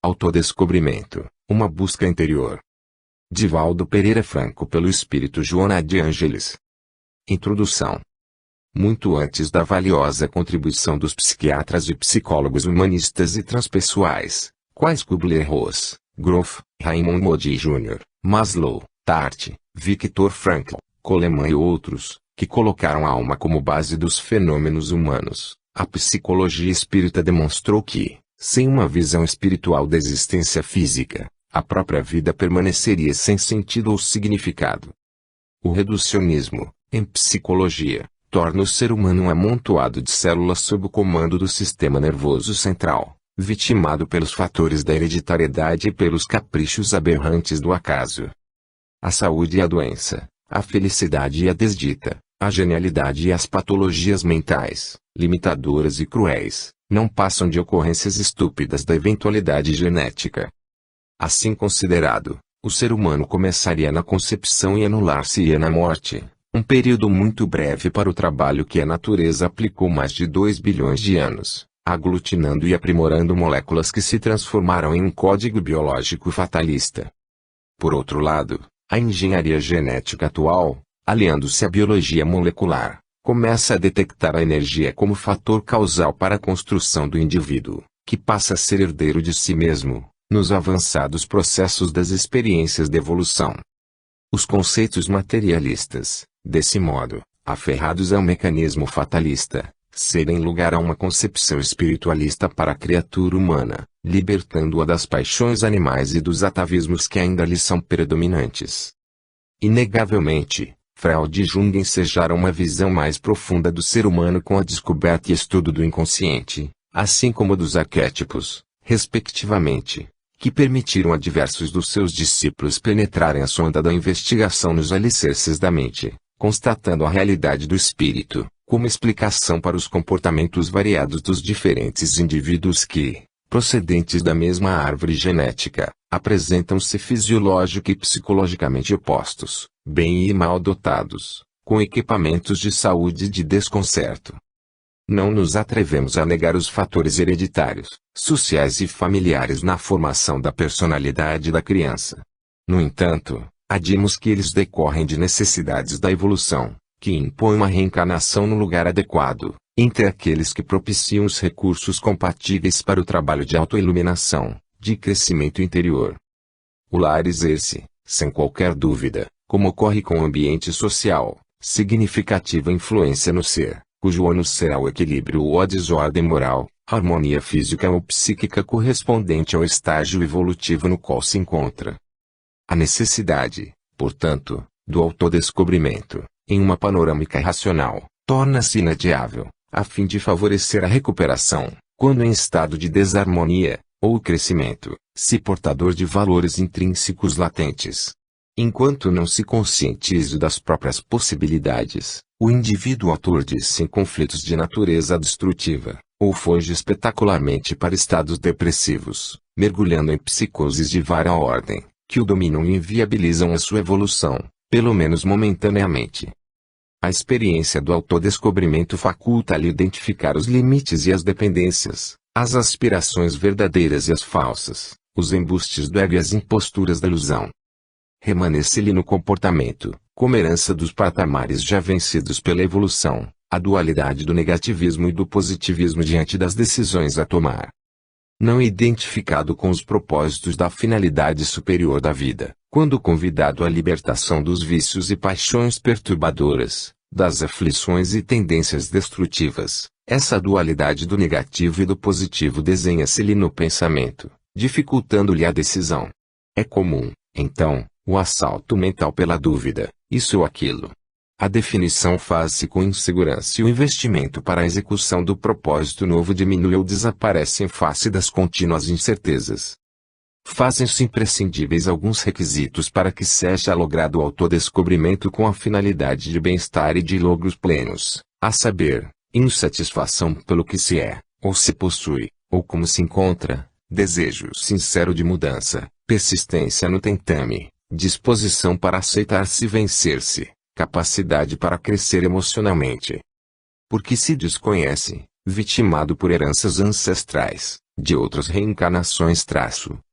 Autodescobrimento, uma busca interior. Divaldo Pereira Franco pelo espírito Joana de Ângeles. Introdução. Muito antes da valiosa contribuição dos psiquiatras e psicólogos humanistas e transpessoais, quais Kubler-Ross, Grof, Raymond Moody Jr., Maslow, Tarty, Viktor Frankl, Coleman e outros, que colocaram a alma como base dos fenômenos humanos, a psicologia espírita demonstrou que, sem uma visão espiritual da existência física, a própria vida permaneceria sem sentido ou significado. O reducionismo, em psicologia, torna o ser humano um amontoado de células sob o comando do sistema nervoso central, vitimado pelos fatores da hereditariedade e pelos caprichos aberrantes do acaso. A saúde e a doença, a felicidade e a desdita, a genialidade e as patologias mentais, limitadoras e cruéis, não passam de ocorrências estúpidas da eventualidade genética. Assim considerado, o ser humano começaria na concepção e anular-se-ia na morte, um período muito breve para o trabalho que a natureza aplicou mais de 2 bilhões de anos, aglutinando e aprimorando moléculas que se transformaram em um código biológico fatalista. Por outro lado, a engenharia genética atual, aliando-se à biologia molecular, começa a detectar a energia como fator causal para a construção do indivíduo, que passa a ser herdeiro de si mesmo, nos avançados processos das experiências de evolução. Os conceitos materialistas, desse modo, aferrados ao mecanismo fatalista, cedem lugar a uma concepção espiritualista para a criatura humana, libertando-a das paixões animais e dos atavismos que ainda lhe são predominantes. Inegavelmente, Freud e Jung ensejaram uma visão mais profunda do ser humano com a descoberta e estudo do inconsciente, assim como dos arquétipos, respectivamente, que permitiram a diversos dos seus discípulos penetrarem a sonda da investigação nos alicerces da mente, constatando a realidade do espírito, como explicação para os comportamentos variados dos diferentes indivíduos que, procedentes da mesma árvore genética, apresentam-se fisiológica e psicologicamente opostos, bem e mal dotados, com equipamentos de saúde e de desconcerto. Não nos atrevemos a negar os fatores hereditários, sociais e familiares na formação da personalidade da criança. No entanto, adimos que eles decorrem de necessidades da evolução, que impõem uma reencarnação no lugar adequado, entre aqueles que propiciam os recursos compatíveis para o trabalho de autoiluminação, de crescimento interior. O lar exerce, sem qualquer dúvida, como ocorre com o ambiente social, significativa influência no ser, cujo ônus será o equilíbrio ou a desordem moral, a harmonia física ou psíquica correspondente ao estágio evolutivo no qual se encontra. A necessidade, portanto, do autodescobrimento, em uma panorâmica racional, torna-se inadiável, a fim de favorecer a recuperação, quando em estado de desarmonia, ou o crescimento, se portador de valores intrínsecos latentes. Enquanto não se conscientize das próprias possibilidades, o indivíduo aturde-se em conflitos de natureza destrutiva, ou foge espetacularmente para estados depressivos, mergulhando em psicoses de vária ordem, que o dominam e inviabilizam a sua evolução, pelo menos momentaneamente. A experiência do autodescobrimento faculta-lhe identificar os limites e as dependências, as aspirações verdadeiras e as falsas, os embustes do ego e as imposturas da ilusão. Remanesce-lhe no comportamento, como herança dos patamares já vencidos pela evolução, a dualidade do negativismo e do positivismo diante das decisões a tomar. Não identificado com os propósitos da finalidade superior da vida, quando convidado à libertação dos vícios e paixões perturbadoras, das aflições e tendências destrutivas, essa dualidade do negativo e do positivo desenha-se-lhe no pensamento, dificultando-lhe a decisão. É comum, então, o assalto mental pela dúvida, isso ou aquilo. A definição faz-se com insegurança e o investimento para a execução do propósito novo diminui ou desaparece em face das contínuas incertezas. Fazem-se imprescindíveis alguns requisitos para que seja logrado o autodescobrimento com a finalidade de bem-estar e de logros plenos, a saber, insatisfação pelo que se é, ou se possui, ou como se encontra, desejo sincero de mudança, persistência no tentame, disposição para aceitar-se e vencer-se, capacidade para crescer emocionalmente. Porque se desconhece, vitimado por heranças ancestrais, de outras reencarnações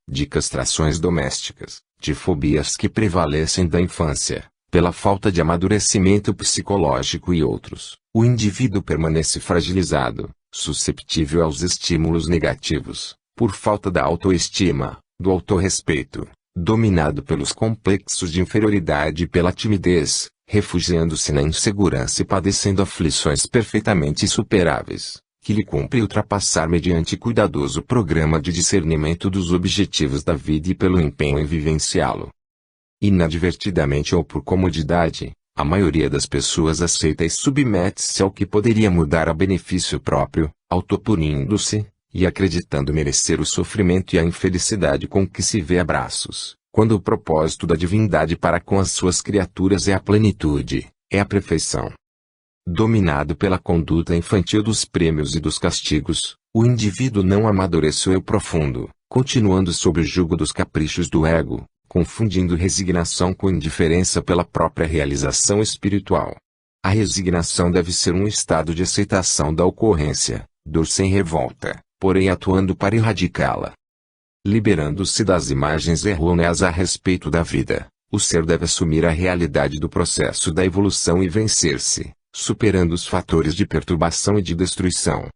de castrações domésticas, de fobias que prevalecem da infância, pela falta de amadurecimento psicológico e outros, o indivíduo permanece fragilizado, susceptível aos estímulos negativos, por falta da autoestima, do autorrespeito, dominado pelos complexos de inferioridade e pela timidez, refugiando-se na insegurança e padecendo aflições perfeitamente superáveis, que lhe cumpre ultrapassar mediante cuidadoso programa de discernimento dos objetivos da vida e pelo empenho em vivenciá-lo. Inadvertidamente ou por comodidade, a maioria das pessoas aceita e submete-se ao que poderia mudar a benefício próprio, autopunindo-se, e acreditando merecer o sofrimento e a infelicidade com que se vê a braços, quando o propósito da divindade para com as suas criaturas é a plenitude, é a perfeição. Dominado pela conduta infantil dos prêmios e dos castigos, o indivíduo não amadureceu profundo, continuando sob o jugo dos caprichos do ego, confundindo resignação com indiferença pela própria realização espiritual. A resignação deve ser um estado de aceitação da ocorrência, dor sem revolta, porém atuando para erradicá-la. Liberando-se das imagens errôneas a respeito da vida, o ser deve assumir a realidade do processo da evolução e vencer-se, superando os fatores de perturbação e de destruição.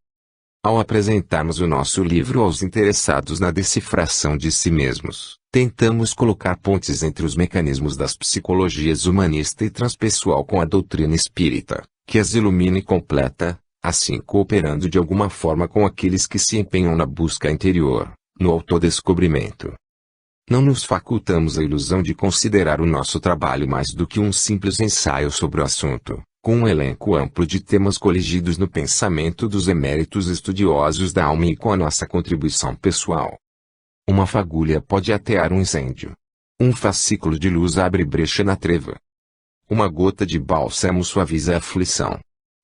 Ao apresentarmos o nosso livro aos interessados na decifração de si mesmos, tentamos colocar pontes entre os mecanismos das psicologias humanista e transpessoal com a doutrina espírita, que as ilumina e completa, assim cooperando de alguma forma com aqueles que se empenham na busca interior, no autodescobrimento. Não nos facultamos a ilusão de considerar o nosso trabalho mais do que um simples ensaio sobre o assunto, com um elenco amplo de temas coligidos no pensamento dos eméritos estudiosos da alma e com a nossa contribuição pessoal. Uma fagulha pode atear um incêndio. Um fascículo de luz abre brecha na treva. Uma gota de bálsamo suaviza a aflição.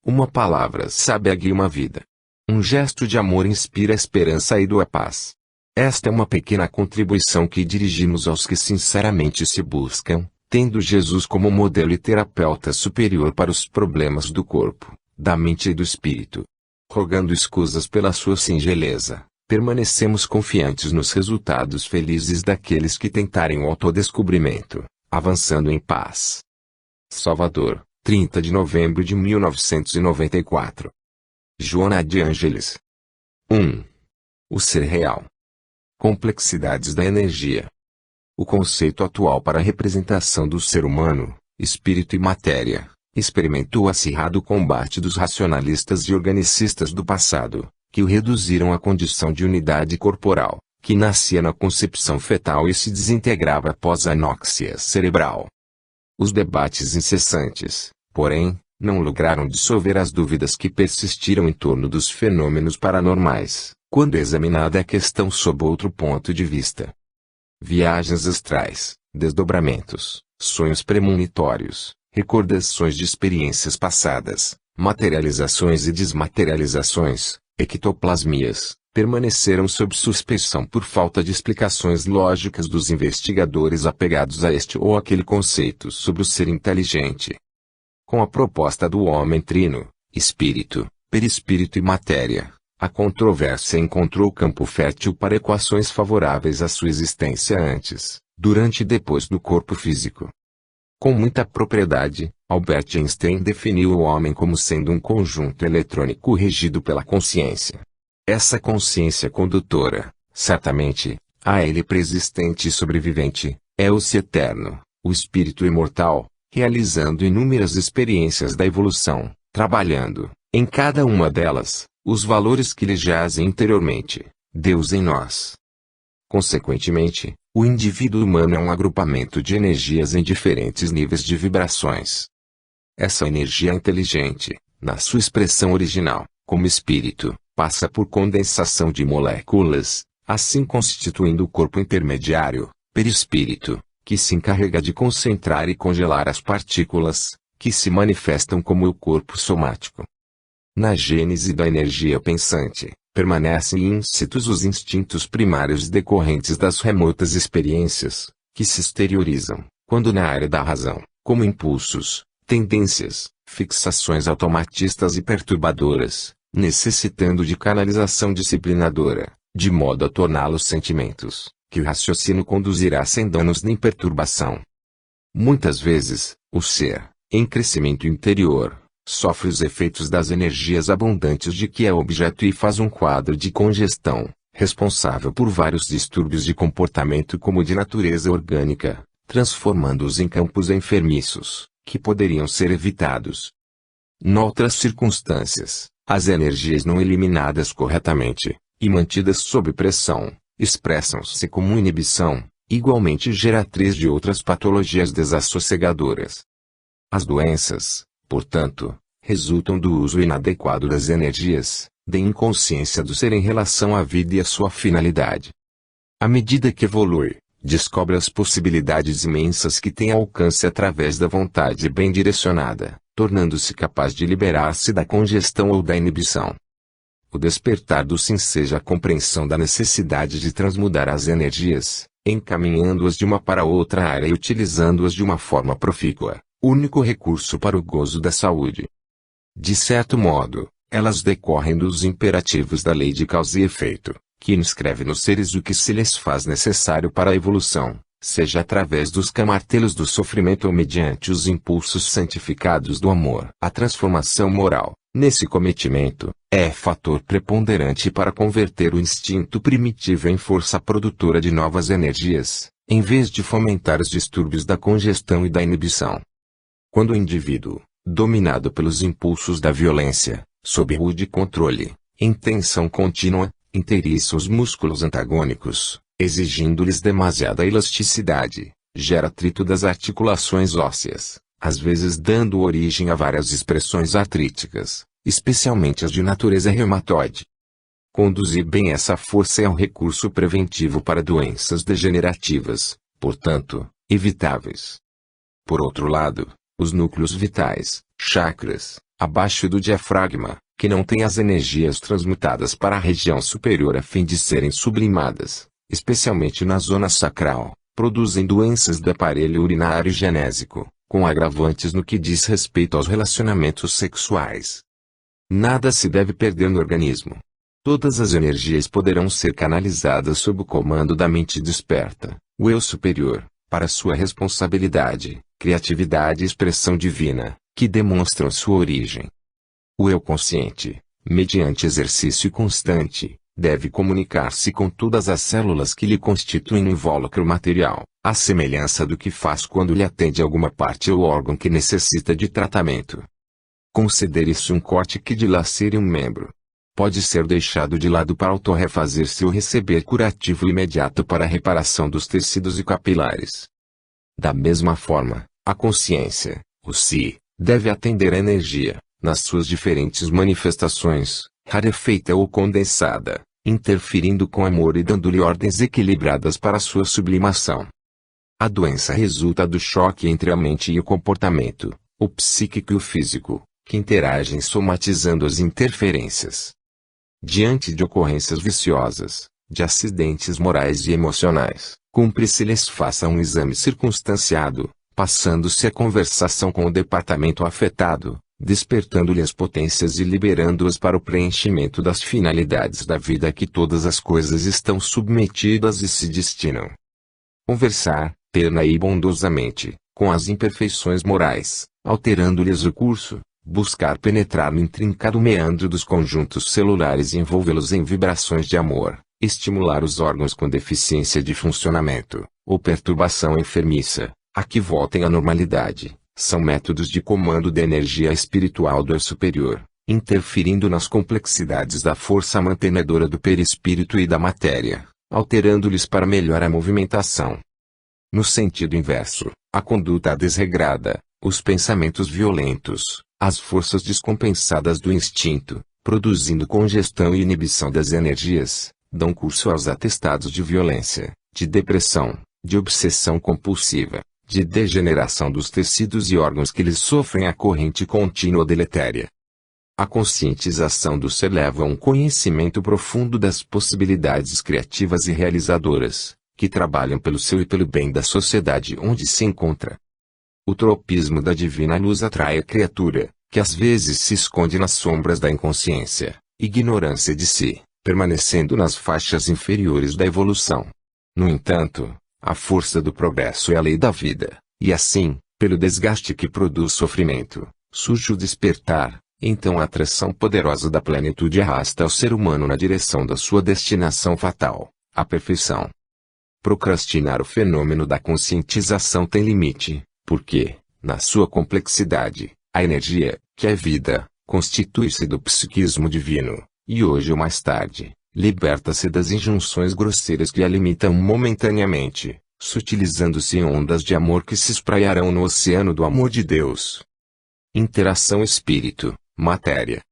Uma palavra sábia guia uma vida. Um gesto de amor inspira a esperança e doa paz. Esta é uma pequena contribuição que dirigimos aos que sinceramente se buscam, tendo Jesus como modelo e terapeuta superior para os problemas do corpo, da mente e do espírito. Rogando escusas pela sua singeleza, permanecemos confiantes nos resultados felizes daqueles que tentarem o autodescobrimento, avançando em paz. Salvador, 30 de novembro de 1994. Joana de Ângeles. 1. O ser real. Complexidades da energia. O conceito atual para a representação do ser humano, espírito e matéria, experimentou o acirrado combate dos racionalistas e organicistas do passado, que o reduziram à condição de unidade corporal, que nascia na concepção fetal e se desintegrava após a anóxia cerebral. Os debates incessantes, porém, não lograram dissolver as dúvidas que persistiram em torno dos fenômenos paranormais, quando examinada a questão sob outro ponto de vista. Viagens astrais, desdobramentos, sonhos premonitórios, recordações de experiências passadas, materializações e desmaterializações, ectoplasmias, permaneceram sob suspeição por falta de explicações lógicas dos investigadores apegados a este ou aquele conceito sobre o ser inteligente. Com a proposta do homem trino, espírito, perispírito e matéria, a controvérsia encontrou campo fértil para equações favoráveis à sua existência antes, durante e depois do corpo físico. Com muita propriedade, Albert Einstein definiu o homem como sendo um conjunto eletrônico regido pela consciência. Essa consciência condutora, certamente, a ele preexistente e sobrevivente, é o si eterno, o espírito imortal, realizando inúmeras experiências da evolução, trabalhando, em cada uma delas, os valores que lhe jazem interiormente, Deus em nós. Consequentemente, o indivíduo humano é um agrupamento de energias em diferentes níveis de vibrações. Essa energia inteligente, na sua expressão original, como espírito, passa por condensação de moléculas, assim constituindo o corpo intermediário, perispírito, que se encarrega de concentrar e congelar as partículas, que se manifestam como o corpo somático. Na gênese da energia pensante, permanecem íncitos os instintos primários decorrentes das remotas experiências, que se exteriorizam, quando na área da razão, como impulsos, tendências, fixações automatistas e perturbadoras, necessitando de canalização disciplinadora, de modo a torná-los sentimentos, que o raciocínio conduzirá sem danos nem perturbação. Muitas vezes, o ser, em crescimento interior, sofre os efeitos das energias abundantes de que é objeto e faz um quadro de congestão, responsável por vários distúrbios de comportamento como de natureza orgânica, transformando-os em campos enfermiços, que poderiam ser evitados. Noutras circunstâncias, as energias não eliminadas corretamente, e mantidas sob pressão, expressam-se como inibição, igualmente geratriz de outras patologias desassossegadoras. As doenças, portanto, resultam do uso inadequado das energias, da inconsciência do ser em relação à vida e à sua finalidade. À medida que evolui, descobre as possibilidades imensas que tem alcance através da vontade bem direcionada, tornando-se capaz de liberar-se da congestão ou da inibição. O despertar do sim seja a compreensão da necessidade de transmudar as energias, encaminhando-as de uma para outra área e utilizando-as de uma forma profícua, único recurso para o gozo da saúde. De certo modo, elas decorrem dos imperativos da lei de causa e efeito, que inscreve nos seres o que se lhes faz necessário para a evolução, seja através dos camartelos do sofrimento ou mediante os impulsos santificados do amor. A transformação moral, nesse cometimento, é fator preponderante para converter o instinto primitivo em força produtora de novas energias, em vez de fomentar os distúrbios da congestão e da inibição. Quando o indivíduo, dominado pelos impulsos da violência, sob rude controle, em tensão contínua, inteiriça os músculos antagônicos, exigindo-lhes demasiada elasticidade, gera atrito das articulações ósseas, às vezes dando origem a várias expressões artríticas, especialmente as de natureza reumatoide. Conduzir bem essa força é um recurso preventivo para doenças degenerativas, portanto, evitáveis. Por outro lado, os núcleos vitais, chakras, abaixo do diafragma, que não têm as energias transmutadas para a região superior a fim de serem sublimadas, especialmente na zona sacral, produzem doenças do aparelho urinário e genésico, com agravantes no que diz respeito aos relacionamentos sexuais. Nada se deve perder no organismo. Todas as energias poderão ser canalizadas sob o comando da mente desperta, o eu superior, para sua responsabilidade, criatividade e expressão divina, que demonstram sua origem. O eu consciente, mediante exercício constante, deve comunicar-se com todas as células que lhe constituem no invólucro material, à semelhança do que faz quando lhe atende alguma parte ou órgão que necessita de tratamento. Considere-se um corte que dilacere um membro. Pode ser deixado de lado para autorrefazer-se ou receber curativo imediato para a reparação dos tecidos e capilares. Da mesma forma, a consciência, o si, deve atender à energia, nas suas diferentes manifestações, rarefeita ou condensada, interferindo com amor e dando-lhe ordens equilibradas para sua sublimação. A doença resulta do choque entre a mente e o comportamento, o psíquico e o físico, que interagem somatizando as interferências. Diante de ocorrências viciosas, de acidentes morais e emocionais, cumpre-se-lhes faça um exame circunstanciado, passando-se a conversação com o departamento afetado, despertando-lhe as potências e liberando-as para o preenchimento das finalidades da vida a que todas as coisas estão submetidas e se destinam. Conversar, terna e bondosamente, com as imperfeições morais, alterando-lhes o curso, buscar penetrar no intrincado meandro dos conjuntos celulares e envolvê-los em vibrações de amor, estimular os órgãos com deficiência de funcionamento, ou perturbação enfermiça, a que voltem à normalidade, são métodos de comando da energia espiritual do eu superior, interferindo nas complexidades da força mantenedora do perispírito e da matéria, alterando-lhes para melhor a movimentação. No sentido inverso, a conduta desregrada, os pensamentos violentos, as forças descompensadas do instinto, produzindo congestão e inibição das energias, dão curso aos atestados de violência, de depressão, de obsessão compulsiva, de degeneração dos tecidos e órgãos que lhes sofrem a corrente contínua deletéria. A conscientização do ser leva a um conhecimento profundo das possibilidades criativas e realizadoras, que trabalham pelo seu e pelo bem da sociedade onde se encontra. O tropismo da divina luz atrai a criatura, que às vezes se esconde nas sombras da inconsciência, ignorância de si, permanecendo nas faixas inferiores da evolução. No entanto, a força do progresso é a lei da vida, e assim, pelo desgaste que produz sofrimento, surge o despertar, então a atração poderosa da plenitude arrasta o ser humano na direção da sua destinação fatal, a perfeição. Procrastinar o fenômeno da conscientização tem limite, porque, na sua complexidade, a energia, que é vida, constitui-se do psiquismo divino, e hoje ou mais tarde, liberta-se das injunções grosseiras que a limitam momentaneamente, sutilizando-se em ondas de amor que se espraiarão no oceano do amor de Deus. Interação espírito-matéria.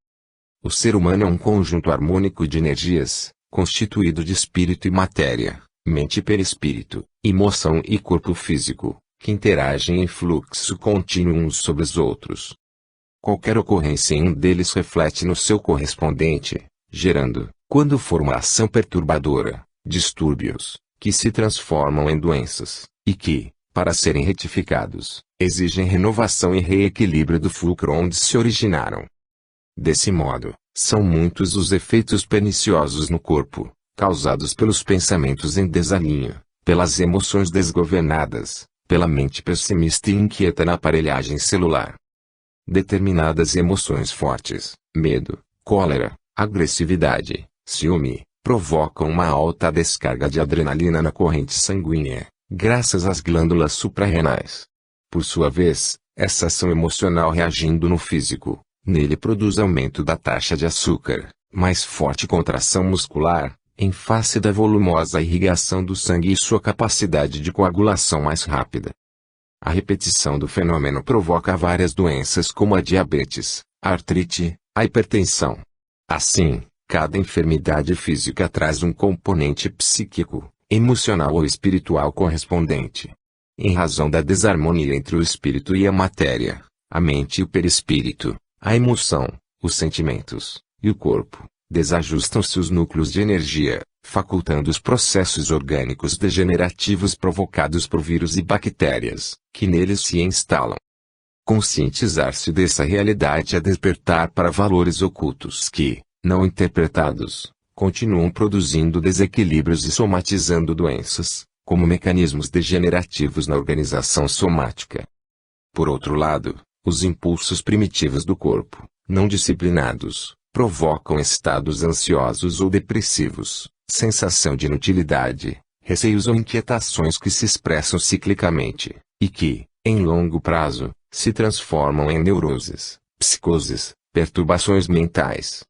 O ser humano é um conjunto harmônico de energias, constituído de espírito e matéria, mente e perispírito, emoção e corpo físico, que interagem em fluxo contínuo uns sobre os outros. Qualquer ocorrência em um deles reflete no seu correspondente, gerando, quando for uma ação perturbadora, distúrbios, que se transformam em doenças, e que, para serem retificados, exigem renovação e reequilíbrio do fulcro onde se originaram. Desse modo, são muitos os efeitos perniciosos no corpo, causados pelos pensamentos em desalinho, pelas emoções desgovernadas, pela mente pessimista e inquieta na aparelhagem celular. Determinadas emoções fortes, medo, cólera, agressividade, ciúme, provocam uma alta descarga de adrenalina na corrente sanguínea, graças às glândulas suprarrenais. Por sua vez, essa ação emocional reagindo no físico, nele produz aumento da taxa de açúcar, mais forte contração muscular, em face da volumosa irrigação do sangue e sua capacidade de coagulação mais rápida. A repetição do fenômeno provoca várias doenças como a diabetes, a artrite, a hipertensão. Assim, cada enfermidade física traz um componente psíquico, emocional ou espiritual correspondente. Em razão da desarmonia entre o espírito e a matéria, a mente e o perispírito, a emoção, os sentimentos, e o corpo, desajustam-se os núcleos de energia, facultando os processos orgânicos degenerativos provocados por vírus e bactérias, que neles se instalam. Conscientizar-se dessa realidade é despertar para valores ocultos que, não interpretados, continuam produzindo desequilíbrios e somatizando doenças, como mecanismos degenerativos na organização somática. Por outro lado, os impulsos primitivos do corpo, não disciplinados, provocam estados ansiosos ou depressivos, sensação de inutilidade, receios ou inquietações que se expressam ciclicamente, e que, em longo prazo, se transformam em neuroses, psicoses, perturbações mentais.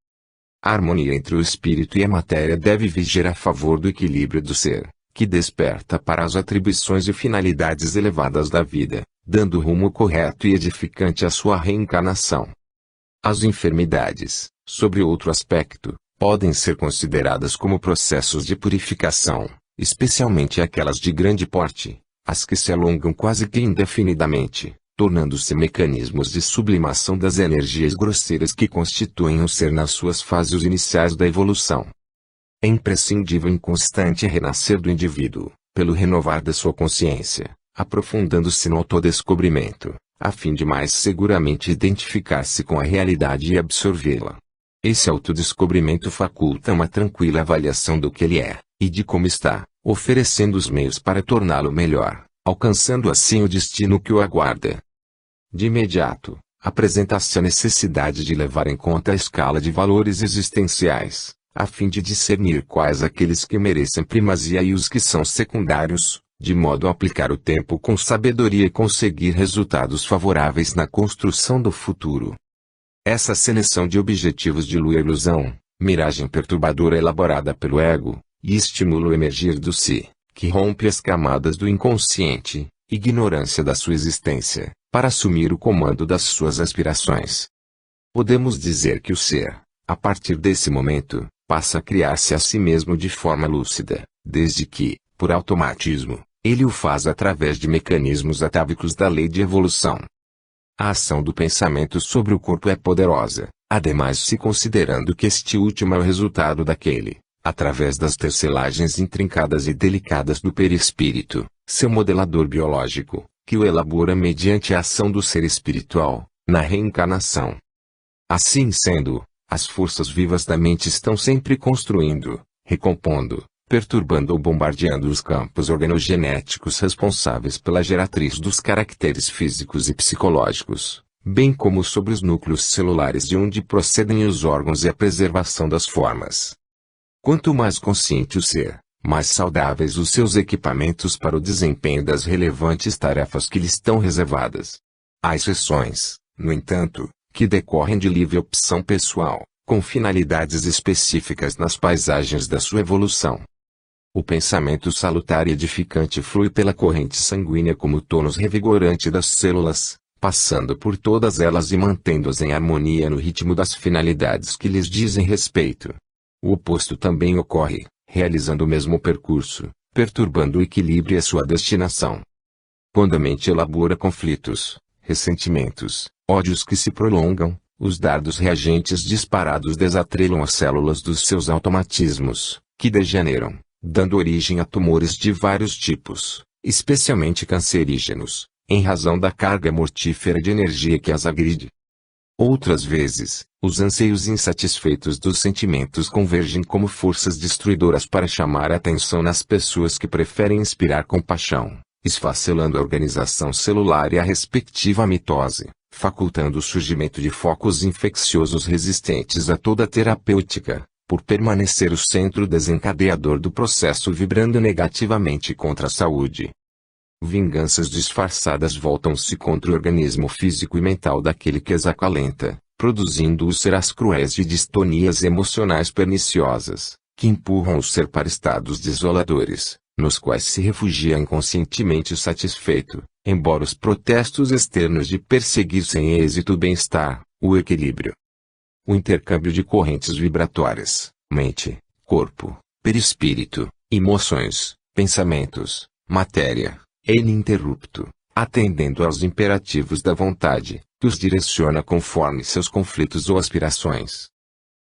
A harmonia entre o espírito e a matéria deve viger a favor do equilíbrio do ser, que desperta para as atribuições e finalidades elevadas da vida, dando rumo correto e edificante à sua reencarnação. As enfermidades, sobre outro aspecto, podem ser consideradas como processos de purificação, especialmente aquelas de grande porte, as que se alongam quase que indefinidamente, tornando-se mecanismos de sublimação das energias grosseiras que constituem o ser nas suas fases iniciais da evolução. É imprescindível e inconstante renascer do indivíduo, pelo renovar da sua consciência, aprofundando-se no autodescobrimento, a fim de mais seguramente identificar-se com a realidade e absorvê-la. Esse autodescobrimento faculta uma tranquila avaliação do que ele é, e de como está, oferecendo os meios para torná-lo melhor, alcançando assim o destino que o aguarda. De imediato, apresenta-se a necessidade de levar em conta a escala de valores existenciais, a fim de discernir quais aqueles que merecem primazia e os que são secundários, de modo a aplicar o tempo com sabedoria e conseguir resultados favoráveis na construção do futuro. Essa seleção de objetivos dilui a ilusão, miragem perturbadora elaborada pelo ego, e estimula o emergir do si, que rompe as camadas do inconsciente, ignorância da sua existência, para assumir o comando das suas aspirações. Podemos dizer que o ser, a partir desse momento, passa a criar-se a si mesmo de forma lúcida, desde que, por automatismo, ele o faz através de mecanismos atávicos da lei de evolução. A ação do pensamento sobre o corpo é poderosa, ademais se considerando que este último é o resultado daquele, através das tecelagens intrincadas e delicadas do perispírito, seu modelador biológico, que o elabora mediante a ação do ser espiritual, na reencarnação. Assim sendo, As forças vivas da mente estão sempre construindo, recompondo, perturbando ou bombardeando os campos organogenéticos responsáveis pela geratriz dos caracteres físicos e psicológicos, bem como sobre os núcleos celulares de onde procedem os órgãos e a preservação das formas. Quanto mais consciente o ser, mais saudáveis os seus equipamentos para o desempenho das relevantes tarefas que lhe estão reservadas. Há exceções, no entanto, que decorrem de livre opção pessoal, com finalidades específicas nas paisagens da sua evolução. O pensamento salutar e edificante flui pela corrente sanguínea como tônus revigorante das células, passando por todas elas e mantendo-as em harmonia no ritmo das finalidades que lhes dizem respeito. O oposto também ocorre, realizando o mesmo percurso, perturbando o equilíbrio e a sua destinação. Quando a mente elabora conflitos, ressentimentos, ódios que se prolongam, os dardos reagentes disparados desatrelam as células dos seus automatismos, que degeneram, dando origem a tumores de vários tipos, especialmente cancerígenos, em razão da carga mortífera de energia que as agride. Outras vezes, os anseios insatisfeitos dos sentimentos convergem como forças destruidoras para chamar a atenção nas pessoas que preferem inspirar compaixão, esfacelando a organização celular e a respectiva mitose, facultando o surgimento de focos infecciosos resistentes a toda terapêutica, por permanecer o centro desencadeador do processo vibrando negativamente contra a saúde. Vinganças disfarçadas voltam-se contra o organismo físico e mental daquele que as acalenta, produzindo úlceras cruéis de distonias emocionais perniciosas, que empurram o ser para estados desoladores, nos quais se refugia inconscientemente satisfeito, embora os protestos externos de perseguir sem êxito o bem-estar, o equilíbrio. O intercâmbio de correntes vibratórias, mente, corpo, perispírito, emoções, pensamentos, matéria, é ininterrupto, atendendo aos imperativos da vontade, que os direciona conforme seus conflitos ou aspirações.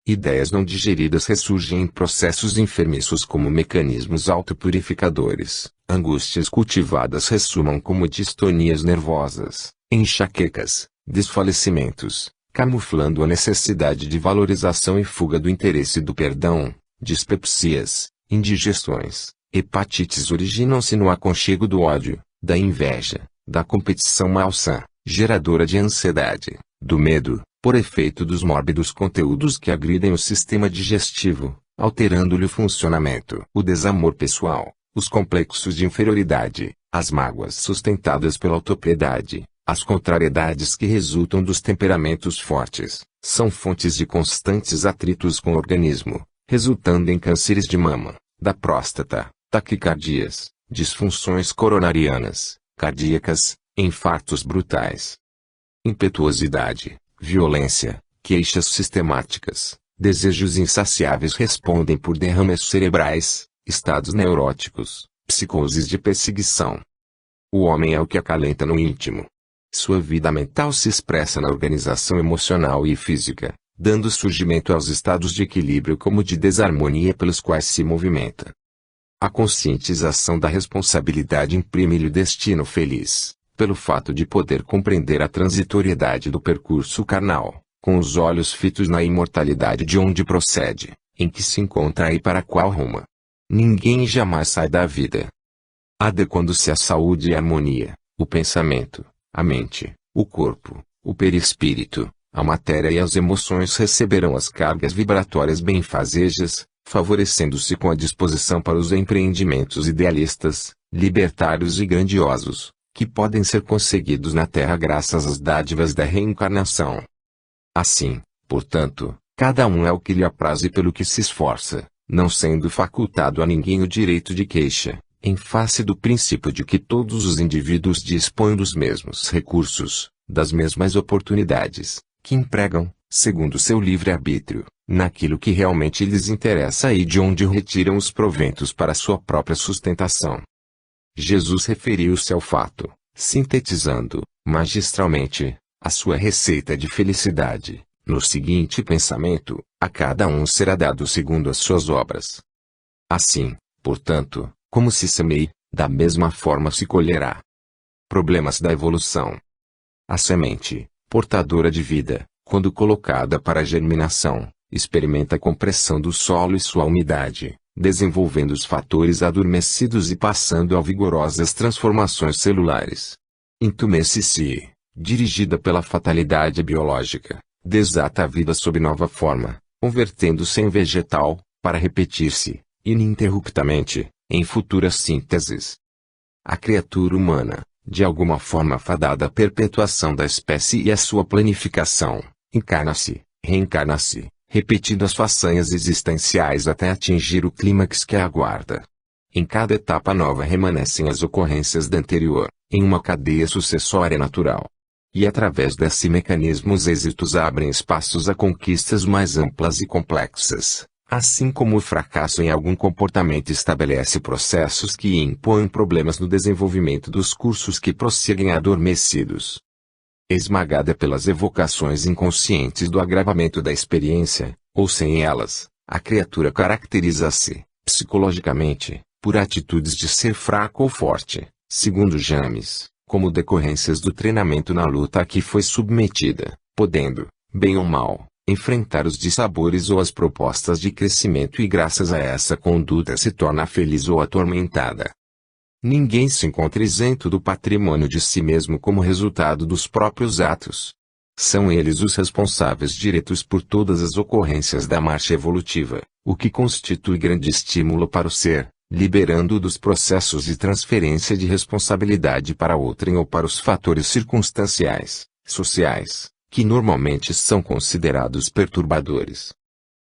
Ideias não digeridas ressurgem em processos enfermiços como mecanismos autopurificadores, angústias cultivadas ressumam como distonias nervosas, enxaquecas, desfalecimentos, camuflando a necessidade de valorização e fuga do interesse do perdão, dispepsias, indigestões, hepatites originam-se no aconchego do ódio, da inveja, da competição malsã, geradora de ansiedade, do medo, por efeito dos mórbidos conteúdos que agridem o sistema digestivo, alterando-lhe o funcionamento. O desamor pessoal, os complexos de inferioridade, as mágoas sustentadas pela autopiedade, as contrariedades que resultam dos temperamentos fortes, são fontes de constantes atritos com o organismo, resultando em cânceres de mama, da próstata, taquicardias, disfunções coronarianas, cardíacas, infartos brutais. Impetuosidade, violência, queixas sistemáticas, desejos insaciáveis respondem por derrames cerebrais, estados neuróticos, psicoses de perseguição. O homem é o que acalenta no íntimo. Sua vida mental se expressa na organização emocional e física, dando surgimento aos estados de equilíbrio como de desarmonia pelos quais se movimenta. A conscientização da responsabilidade imprime-lhe o destino feliz, pelo fato de poder compreender a transitoriedade do percurso carnal, com os olhos fitos na imortalidade de onde procede, em que se encontra e para qual ruma. Ninguém jamais sai da vida. Adequando-se à saúde e harmonia, o pensamento, a mente, o corpo, o perispírito, a matéria e as emoções receberão as cargas vibratórias benfazejas, favorecendo-se com a disposição para os empreendimentos idealistas, libertários e grandiosos, que podem ser conseguidos na Terra graças às dádivas da reencarnação. Assim, portanto, cada um é o que lhe apraz e pelo que se esforça, não sendo facultado a ninguém o direito de queixa, em face do princípio de que todos os indivíduos dispõem dos mesmos recursos, das mesmas oportunidades, que empregam, segundo seu livre-arbítrio, naquilo que realmente lhes interessa e de onde retiram os proventos para sua própria sustentação. Jesus referiu-se ao fato, sintetizando, magistralmente, a sua receita de felicidade, no seguinte pensamento: a cada um será dado segundo as suas obras. Assim, portanto, como se semeie, da mesma forma se colherá. Problemas da evolução. A semente, portadora de vida, quando colocada para germinação, experimenta a compressão do solo e sua umidade, desenvolvendo os fatores adormecidos e passando a vigorosas transformações celulares. Intumesce-se, dirigida pela fatalidade biológica, desata a vida sob nova forma, convertendo-se em vegetal, para repetir-se, ininterruptamente, em futuras sínteses. A criatura humana, de alguma forma fadada à perpetuação da espécie e à sua planificação, encarna-se, reencarna-se, repetindo as façanhas existenciais até atingir o clímax que a aguarda. Em cada etapa nova remanescem as ocorrências da anterior, em uma cadeia sucessória natural. E através desse mecanismo os êxitos abrem espaços a conquistas mais amplas e complexas, assim como o fracasso em algum comportamento estabelece processos que impõem problemas no desenvolvimento dos cursos que prosseguem adormecidos. Esmagada pelas evocações inconscientes do agravamento da experiência, ou sem elas, a criatura caracteriza-se, psicologicamente, por atitudes de ser fraco ou forte, segundo James, como decorrências do treinamento na luta a que foi submetida, podendo, bem ou mal, enfrentar os dissabores ou as propostas de crescimento e graças a essa conduta se torna feliz ou atormentada. Ninguém se encontra isento do patrimônio de si mesmo como resultado dos próprios atos. São eles os responsáveis diretos por todas as ocorrências da marcha evolutiva, o que constitui grande estímulo para o ser, liberando-o dos processos de transferência de responsabilidade para outrem ou para os fatores circunstanciais, sociais, que normalmente são considerados perturbadores.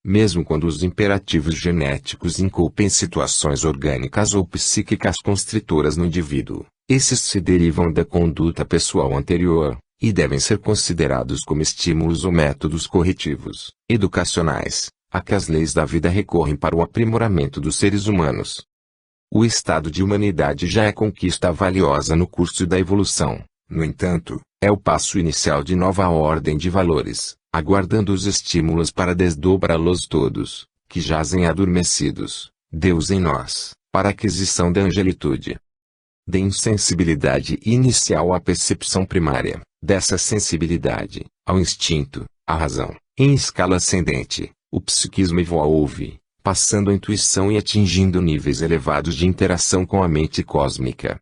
Mesmo quando os imperativos genéticos inculpem situações orgânicas ou psíquicas constritoras no indivíduo, esses se derivam da conduta pessoal anterior, e devem ser considerados como estímulos ou métodos corretivos, educacionais, a que as leis da vida recorrem para o aprimoramento dos seres humanos. O estado de humanidade já é conquista valiosa no curso da evolução, no entanto, é o passo inicial de nova ordem de valores, aguardando os estímulos para desdobrá-los todos, que jazem adormecidos, Deus em nós, para a aquisição da angelitude. De insensibilidade inicial à percepção primária, dessa sensibilidade, ao instinto, à razão, em escala ascendente, o psiquismo evolve, passando a intuição e atingindo níveis elevados de interação com a mente cósmica.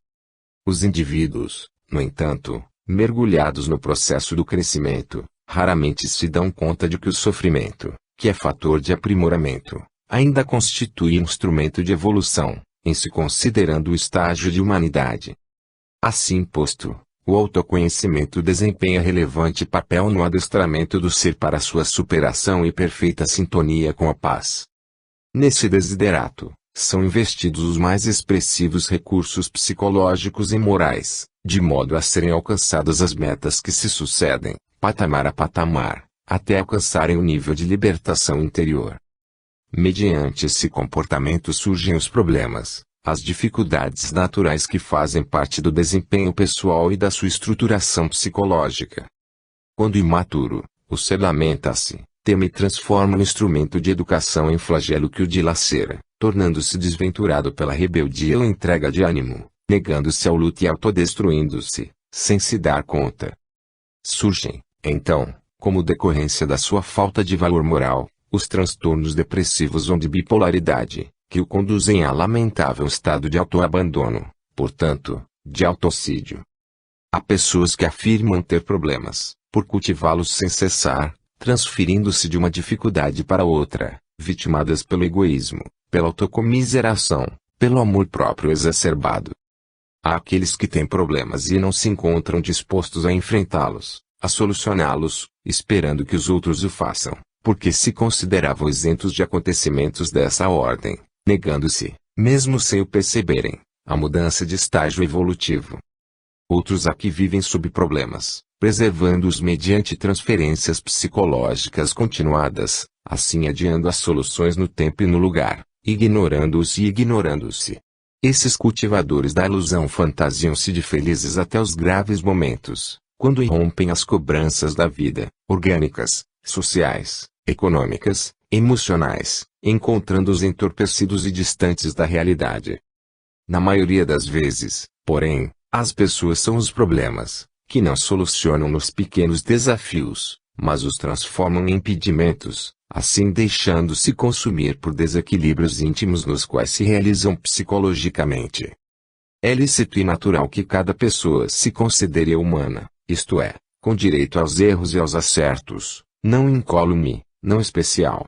Os indivíduos, no entanto, mergulhados no processo do crescimento, raramente se dão conta de que o sofrimento, que é fator de aprimoramento, ainda constitui instrumento de evolução, em se considerando o estágio de humanidade. Assim posto, o autoconhecimento desempenha relevante papel no adestramento do ser para sua superação e perfeita sintonia com a paz. Nesse desiderato, são investidos os mais expressivos recursos psicológicos e morais, de modo a serem alcançadas as metas que se sucedem, patamar a patamar, até alcançarem o nível de libertação interior. Mediante esse comportamento surgem os problemas, as dificuldades naturais que fazem parte do desempenho pessoal e da sua estruturação psicológica. Quando imaturo, o ser lamenta-se, teme e transforma o instrumento de educação em flagelo que o dilacera, tornando-se desventurado pela rebeldia ou entrega de ânimo, negando-se ao luto e autodestruindo-se, sem se dar conta. Surgem, então, como decorrência da sua falta de valor moral, os transtornos depressivos ou de bipolaridade, que o conduzem a lamentável estado de autoabandono, portanto, de autocídio. Há pessoas que afirmam ter problemas, por cultivá-los sem cessar, transferindo-se de uma dificuldade para outra, vitimadas pelo egoísmo, pela autocomiseração, pelo amor próprio exacerbado. Há aqueles que têm problemas e não se encontram dispostos a enfrentá-los, a solucioná-los, esperando que os outros o façam, porque se consideravam isentos de acontecimentos dessa ordem, negando-se, mesmo sem o perceberem, a mudança de estágio evolutivo. Outros há que vivem sob problemas, preservando-os mediante transferências psicológicas continuadas, assim adiando as soluções no tempo e no lugar, ignorando-os e ignorando-se. Esses cultivadores da ilusão fantasiam-se de felizes até os graves momentos, quando irrompem as cobranças da vida, orgânicas, sociais, econômicas, emocionais, encontrando-os entorpecidos e distantes da realidade. Na maioria das vezes, porém, as pessoas são os problemas, que não solucionam nos pequenos desafios, mas os transformam em impedimentos, assim deixando-se consumir por desequilíbrios íntimos nos quais se realizam psicologicamente. É lícito e natural que cada pessoa se considere humana, isto é, com direito aos erros e aos acertos, não incólume, não especial.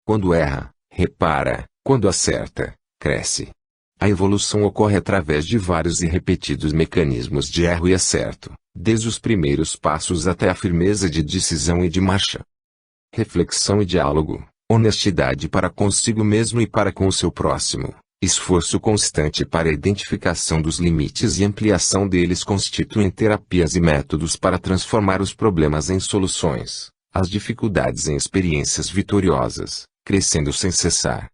Quando erra, repara, quando acerta, cresce. A evolução ocorre através de vários e repetidos mecanismos de erro e acerto, desde os primeiros passos até a firmeza de decisão e de marcha. Reflexão e diálogo, honestidade para consigo mesmo e para com o seu próximo, esforço constante para a identificação dos limites e ampliação deles constituem terapias e métodos para transformar os problemas em soluções, as dificuldades em experiências vitoriosas, crescendo sem cessar.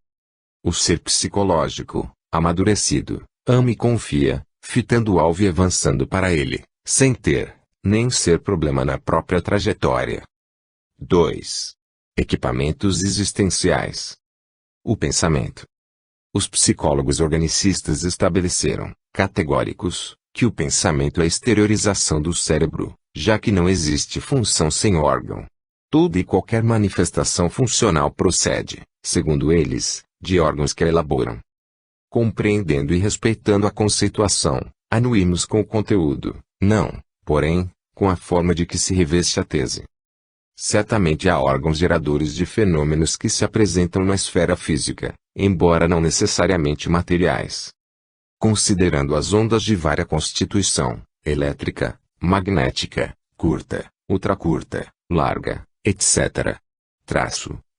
O ser psicológico, amadurecido, ama e confia, fitando o alvo e avançando para ele, sem ter, nem ser problema na própria trajetória. 2. Equipamentos existenciais. O pensamento. Os psicólogos organicistas estabeleceram, categóricos, que o pensamento é a exteriorização do cérebro, já que não existe função sem órgão. Toda e qualquer manifestação funcional procede, segundo eles, de órgãos que a elaboram. Compreendendo e respeitando a conceituação, anuímos com o conteúdo, não, porém, com a forma de que se reveste a tese. Certamente há órgãos geradores de fenômenos que se apresentam na esfera física, embora não necessariamente materiais. Considerando as ondas de vária constituição, elétrica, magnética, curta, ultracurta, larga, etc.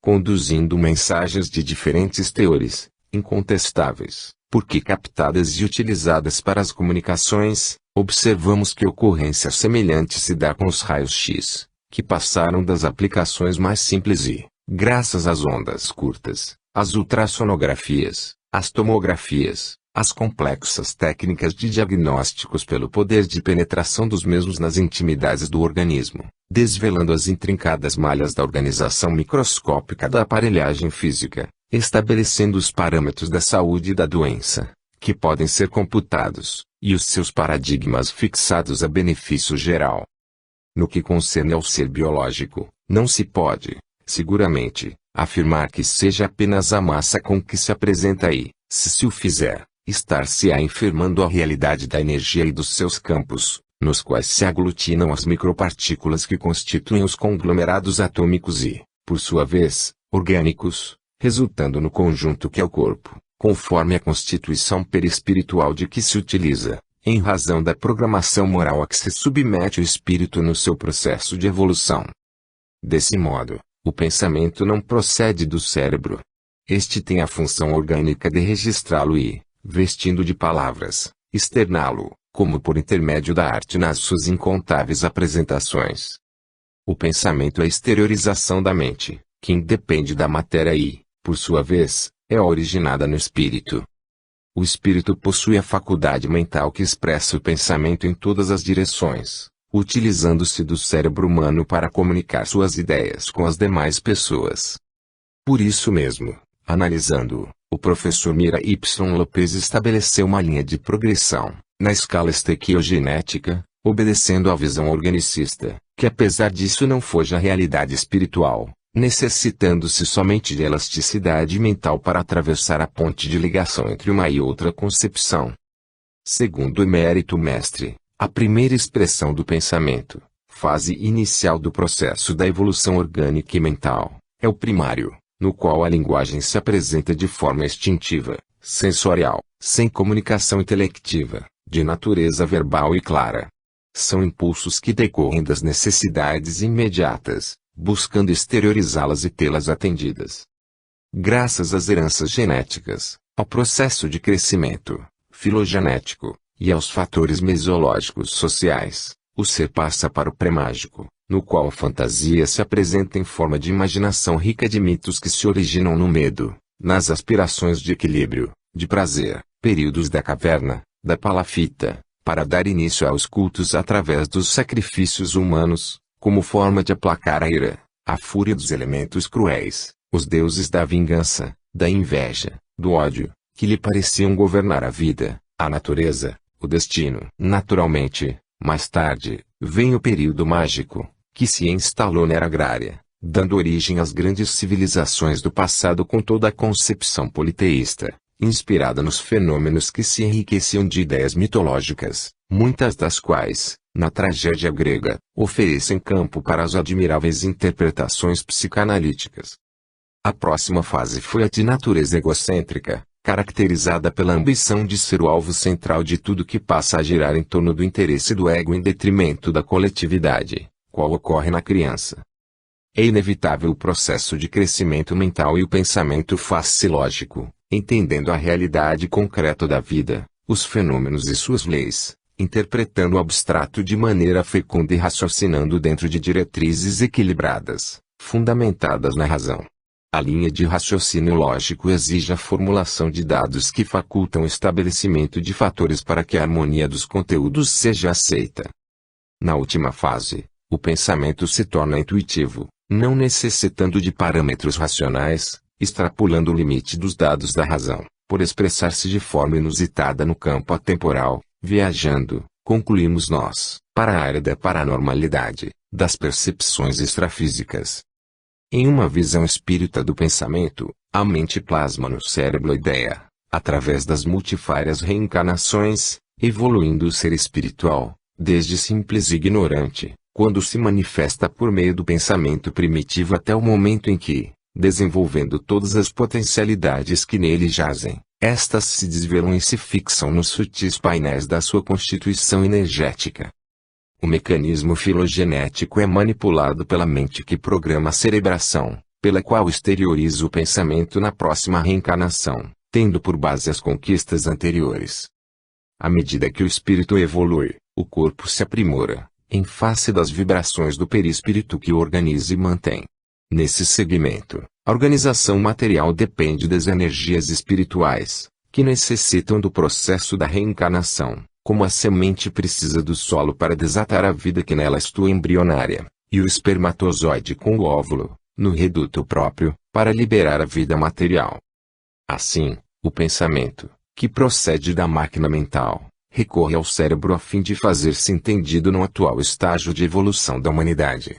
Conduzindo mensagens de diferentes teores, incontestáveis, porque captadas e utilizadas para as comunicações, observamos que ocorrência semelhante se dá com os raios X, que passaram das aplicações mais simples e, graças às ondas curtas, às ultrassonografias, às tomografias, às complexas técnicas de diagnósticos pelo poder de penetração dos mesmos nas intimidades do organismo, desvelando as intrincadas malhas da organização microscópica da aparelhagem física, estabelecendo os parâmetros da saúde e da doença, que podem ser computados, e os seus paradigmas fixados a benefício geral. No que concerne ao ser biológico, não se pode, seguramente, afirmar que seja apenas a massa com que se apresenta aí, se o fizer, estar-se-á infirmando a realidade da energia e dos seus campos, nos quais se aglutinam as micropartículas que constituem os conglomerados atômicos e, por sua vez, orgânicos, resultando no conjunto que é o corpo, conforme a constituição perispiritual de que se utiliza, em razão da programação moral a que se submete o espírito no seu processo de evolução. Desse modo, o pensamento não procede do cérebro. Este tem a função orgânica de registrá-lo e, vestindo de palavras, externá-lo, como por intermédio da arte nas suas incontáveis apresentações. O pensamento é a exteriorização da mente, que independe da matéria e, por sua vez, é originada no espírito. O espírito possui a faculdade mental que expressa o pensamento em todas as direções, utilizando-se do cérebro humano para comunicar suas ideias com as demais pessoas. Por isso mesmo, analisando-o, o professor Mira Y. Lopes estabeleceu uma linha de progressão, na escala estequiogenética, obedecendo à visão organicista, que apesar disso não foge a realidade espiritual, necessitando-se somente de elasticidade mental para atravessar a ponte de ligação entre uma e outra concepção. Segundo o emérito mestre, a primeira expressão do pensamento, fase inicial do processo da evolução orgânica e mental, é o primário, no qual a linguagem se apresenta de forma instintiva, sensorial, sem comunicação intelectiva, de natureza verbal e clara. São impulsos que decorrem das necessidades imediatas, buscando exteriorizá-las e tê-las atendidas. Graças às heranças genéticas, ao processo de crescimento, filogenético, e aos fatores mesológicos sociais, o ser passa para o pré-mágico, no qual a fantasia se apresenta em forma de imaginação rica de mitos que se originam no medo, nas aspirações de equilíbrio, de prazer, períodos da caverna, da palafita, para dar início aos cultos através dos sacrifícios humanos, como forma de aplacar a ira, a fúria dos elementos cruéis, os deuses da vingança, da inveja, do ódio, que lhe pareciam governar a vida, a natureza, o destino. Naturalmente, mais tarde, vem o período mágico, que se instalou na era agrária, dando origem às grandes civilizações do passado com toda a concepção politeísta, inspirada nos fenômenos que se enriqueciam de ideias mitológicas, muitas das quais, na tragédia grega, oferecem campo para as admiráveis interpretações psicanalíticas. A próxima fase foi a de natureza egocêntrica, caracterizada pela ambição de ser o alvo central de tudo que passa a girar em torno do interesse do ego em detrimento da coletividade, qual ocorre na criança. É inevitável o processo de crescimento mental e o pensamento faz-se lógico, entendendo a realidade concreta da vida, os fenômenos e suas leis, interpretando o abstrato de maneira fecunda e raciocinando dentro de diretrizes equilibradas, fundamentadas na razão. A linha de raciocínio lógico exige a formulação de dados que facultam o estabelecimento de fatores para que a harmonia dos conteúdos seja aceita. Na última fase, o pensamento se torna intuitivo, não necessitando de parâmetros racionais, extrapolando o limite dos dados da razão, por expressar-se de forma inusitada no campo atemporal, viajando, concluímos nós, para a área da paranormalidade, das percepções extrafísicas. Em uma visão espírita do pensamento, a mente plasma no cérebro a ideia, através das multifárias reencarnações, evoluindo o ser espiritual, desde simples e ignorante, quando se manifesta por meio do pensamento primitivo até o momento em que, desenvolvendo todas as potencialidades que nele jazem, estas se desvelam e se fixam nos sutis painéis da sua constituição energética. O mecanismo filogenético é manipulado pela mente que programa a cerebração, pela qual exterioriza o pensamento na próxima reencarnação, tendo por base as conquistas anteriores. À medida que o espírito evolui, o corpo se aprimora, em face das vibrações do perispírito que o organiza e mantém. Nesse segmento, a organização material depende das energias espirituais, que necessitam do processo da reencarnação, como a semente precisa do solo para desatar a vida que nela estua embrionária, e o espermatozoide com o óvulo, no reduto próprio, para liberar a vida material. Assim, o pensamento, que procede da máquina mental, recorre ao cérebro a fim de fazer-se entendido no atual estágio de evolução da humanidade.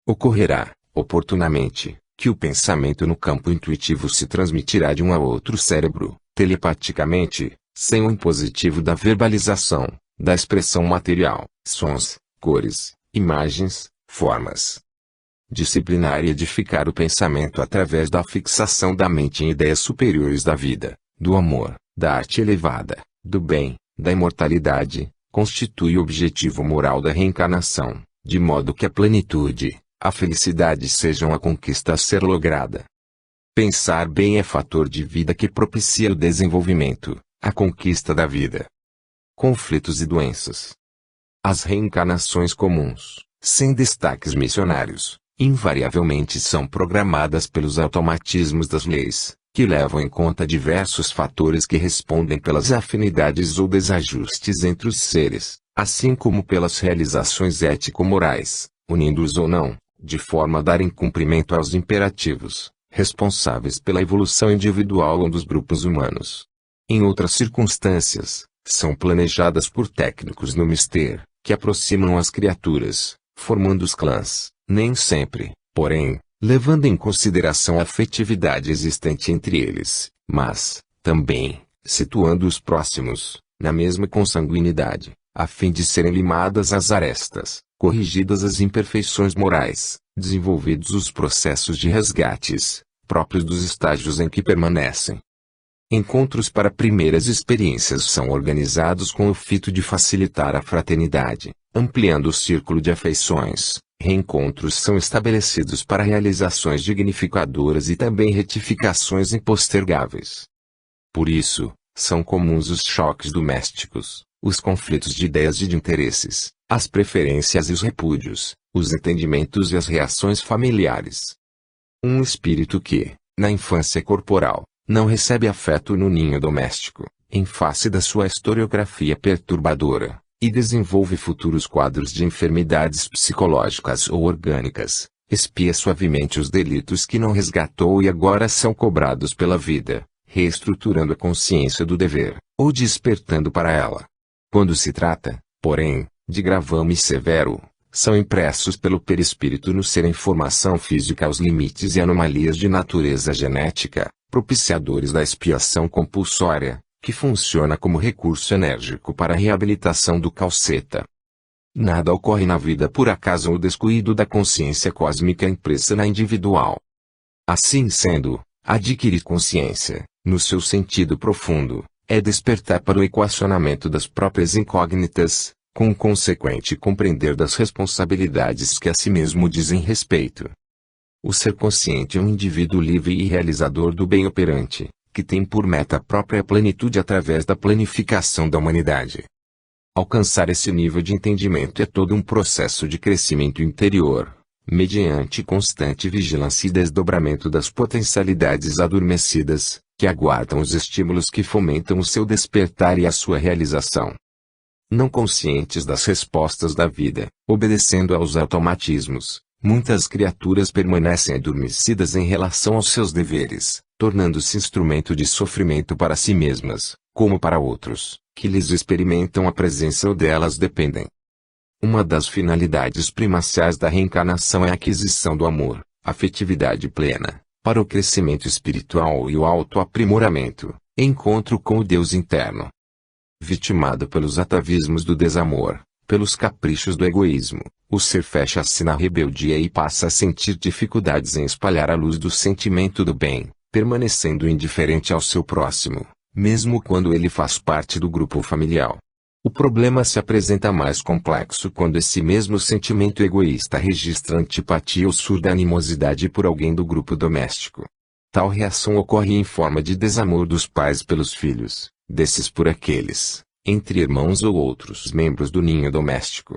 Ocorrerá, oportunamente, que o pensamento no campo intuitivo se transmitirá de um a outro cérebro, telepaticamente, sem o impositivo da verbalização, da expressão material, sons, cores, imagens, formas. Disciplinar e edificar o pensamento através da fixação da mente em ideias superiores da vida, do amor, da arte elevada, do bem, da imortalidade, constitui o objetivo moral da reencarnação, de modo que a plenitude, a felicidade sejam a conquista a ser lograda. Pensar bem é fator de vida que propicia o desenvolvimento, a conquista da vida. Conflitos e doenças. As reencarnações comuns, sem destaques missionários, invariavelmente são programadas pelos automatismos das leis, que levam em conta diversos fatores que respondem pelas afinidades ou desajustes entre os seres, assim como pelas realizações ético-morais, unindo-os ou não, de forma a darem cumprimento aos imperativos, responsáveis pela evolução individual ou dos grupos humanos. Em outras circunstâncias, são planejadas por técnicos no mistério, que aproximam as criaturas, formando os clãs, nem sempre, porém, levando em consideração a afetividade existente entre eles, mas, também, situando os próximos, na mesma consanguinidade, a fim de serem limadas as arestas, corrigidas as imperfeições morais, desenvolvidos os processos de resgates, próprios dos estágios em que permanecem. Encontros para primeiras experiências são organizados com o fito de facilitar a fraternidade, ampliando o círculo de afeições. Reencontros são estabelecidos para realizações dignificadoras e também retificações impostergáveis. Por isso, são comuns os choques domésticos, os conflitos de ideias e de interesses, as preferências e os repúdios, os entendimentos e as reações familiares. Um espírito que, na infância corporal, não recebe afeto no ninho doméstico, em face da sua historiografia perturbadora, e desenvolve futuros quadros de enfermidades psicológicas ou orgânicas, expia suavemente os delitos que não resgatou e agora são cobrados pela vida, reestruturando a consciência do dever, ou despertando para ela. Quando se trata, porém, de gravame severo, são impressos pelo perispírito no ser em formação física aos limites e anomalias de natureza genética, propiciadores da expiação compulsória, que funciona como recurso enérgico para a reabilitação do calceta. Nada ocorre na vida por acaso ou descuido da consciência cósmica impressa na individual. Assim sendo, adquirir consciência, no seu sentido profundo, é despertar para o equacionamento das próprias incógnitas, com o consequente compreender das responsabilidades que a si mesmo dizem respeito. O ser consciente é um indivíduo livre e realizador do bem operante, que tem por meta a própria plenitude através da planificação da humanidade. Alcançar esse nível de entendimento é todo um processo de crescimento interior, mediante constante vigilância e desdobramento das potencialidades adormecidas, que aguardam os estímulos que fomentam o seu despertar e a sua realização. Não conscientes das respostas da vida, obedecendo aos automatismos, muitas criaturas permanecem adormecidas em relação aos seus deveres, tornando-se instrumento de sofrimento para si mesmas, como para outros, que lhes experimentam a presença ou delas dependem. Uma das finalidades primaciais da reencarnação é a aquisição do amor, afetividade plena, para o crescimento espiritual e o autoaprimoramento, encontro com o Deus interno. Vitimado pelos atavismos do desamor, pelos caprichos do egoísmo, o ser fecha-se na rebeldia e passa a sentir dificuldades em espalhar a luz do sentimento do bem, permanecendo indiferente ao seu próximo, mesmo quando ele faz parte do grupo familiar. O problema se apresenta mais complexo quando esse mesmo sentimento egoísta registra antipatia ou surda animosidade por alguém do grupo doméstico. Tal reação ocorre em forma de desamor dos pais pelos filhos, desses por aqueles, entre irmãos ou outros membros do ninho doméstico.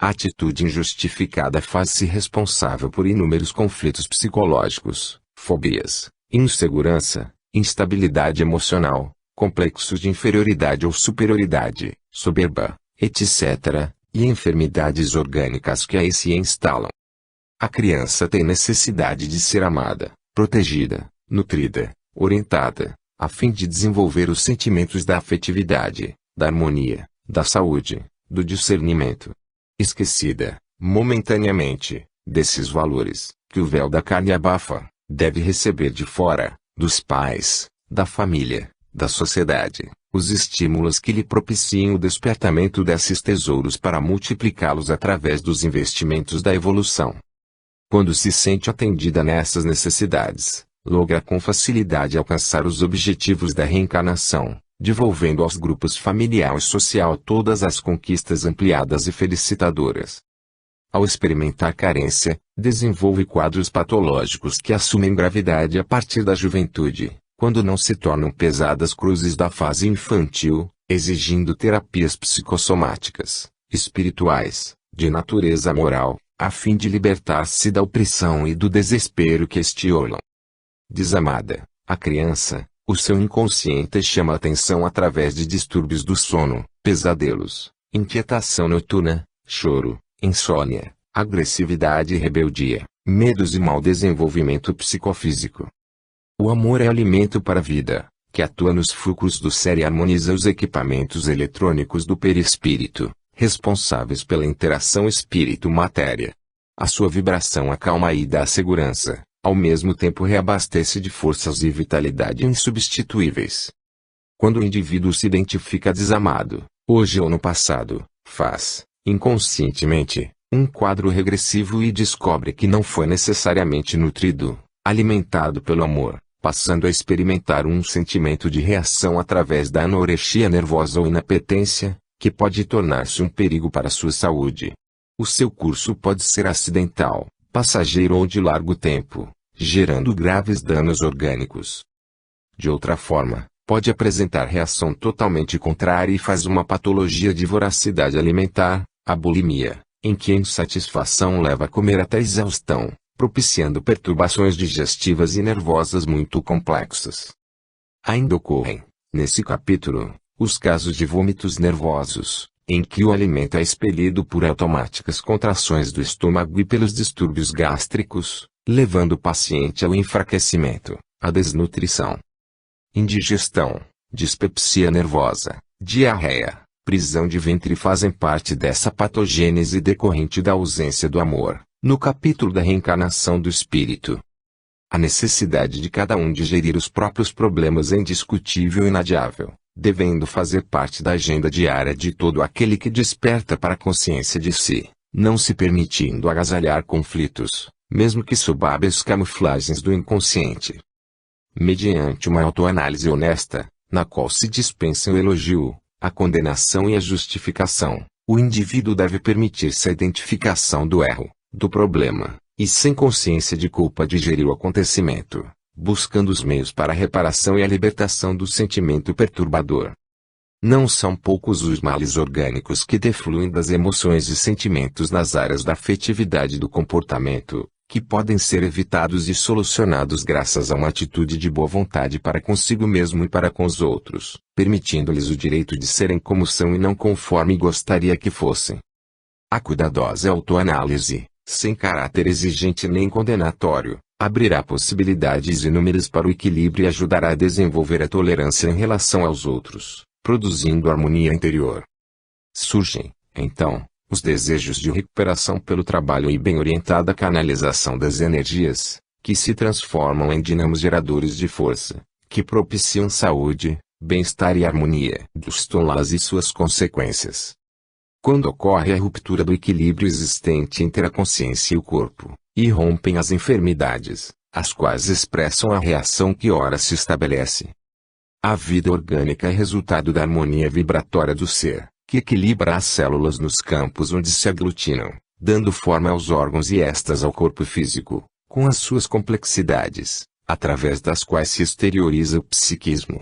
A atitude injustificada faz-se responsável por inúmeros conflitos psicológicos, fobias, insegurança, instabilidade emocional, complexos de inferioridade ou superioridade, soberba, etc., e enfermidades orgânicas que aí se instalam. A criança tem necessidade de ser amada, protegida, nutrida, orientada, a fim de desenvolver os sentimentos da afetividade, da harmonia, da saúde, do discernimento. Esquecida, momentaneamente, desses valores, que o véu da carne abafa, deve receber de fora, dos pais, da família, da sociedade, os estímulos que lhe propiciem o despertamento desses tesouros para multiplicá-los através dos investimentos da evolução. Quando se sente atendida nessas necessidades, logra com facilidade alcançar os objetivos da reencarnação, devolvendo aos grupos familiar e social todas as conquistas ampliadas e felicitadoras. Ao experimentar carência, desenvolve quadros patológicos que assumem gravidade a partir da juventude, quando não se tornam pesadas cruzes da fase infantil, exigindo terapias psicossomáticas, espirituais, de natureza moral, a fim de libertar-se da opressão e do desespero que estiolam. Desamada, a criança, o seu inconsciente chama a atenção através de distúrbios do sono, pesadelos, inquietação noturna, choro, insônia, agressividade e rebeldia, medos e mau desenvolvimento psicofísico. O amor é alimento para a vida, que atua nos fulcros do ser e harmoniza os equipamentos eletrônicos do perispírito, responsáveis pela interação espírito-matéria. A sua vibração acalma e dá segurança, ao mesmo tempo reabastece de forças e vitalidade insubstituíveis. Quando o indivíduo se identifica desamado, hoje ou no passado, faz, inconscientemente, um quadro regressivo e descobre que não foi necessariamente nutrido, alimentado pelo amor, passando a experimentar um sentimento de reação através da anorexia nervosa ou inapetência, que pode tornar-se um perigo para a sua saúde. O seu curso pode ser acidental, passageiro ou de largo tempo, gerando graves danos orgânicos. De outra forma, pode apresentar reação totalmente contrária e faz uma patologia de voracidade alimentar, a bulimia, em que a insatisfação leva a comer até exaustão, propiciando perturbações digestivas e nervosas muito complexas. Ainda ocorrem, nesse capítulo, os casos de vômitos nervosos, em que o alimento é expelido por automáticas contrações do estômago e pelos distúrbios gástricos, levando o paciente ao enfraquecimento, à desnutrição. Indigestão, dispepsia nervosa, diarreia, prisão de ventre fazem parte dessa patogênese decorrente da ausência do amor, no capítulo da reencarnação do espírito. A necessidade de cada um de gerir os próprios problemas é indiscutível e inadiável, devendo fazer parte da agenda diária de todo aquele que desperta para a consciência de si, não se permitindo agasalhar conflitos, mesmo que sob hábeis camuflagens do inconsciente. Mediante uma autoanálise honesta, na qual se dispensam o elogio, a condenação e a justificação, o indivíduo deve permitir-se a identificação do erro, do problema, e sem consciência de culpa digerir o acontecimento, buscando os meios para a reparação e a libertação do sentimento perturbador. Não são poucos os males orgânicos que defluem das emoções e sentimentos nas áreas da afetividade e do comportamento, que podem ser evitados e solucionados graças a uma atitude de boa vontade para consigo mesmo e para com os outros, permitindo-lhes o direito de serem como são e não conforme gostaria que fossem. A cuidadosa autoanálise, sem caráter exigente nem condenatório, abrirá possibilidades inúmeras para o equilíbrio e ajudará a desenvolver a tolerância em relação aos outros, produzindo harmonia interior. Surgem, então, os desejos de recuperação pelo trabalho e bem orientada canalização das energias, que se transformam em dinamos geradores de força, que propiciam saúde, bem-estar e harmonia dos tolas e suas consequências. Quando ocorre a ruptura do equilíbrio existente entre a consciência e o corpo, e rompem as enfermidades, as quais expressam a reação que ora se estabelece. A vida orgânica é resultado da harmonia vibratória do ser, que equilibra as células nos campos onde se aglutinam, dando forma aos órgãos e estas ao corpo físico, com as suas complexidades, através das quais se exterioriza o psiquismo.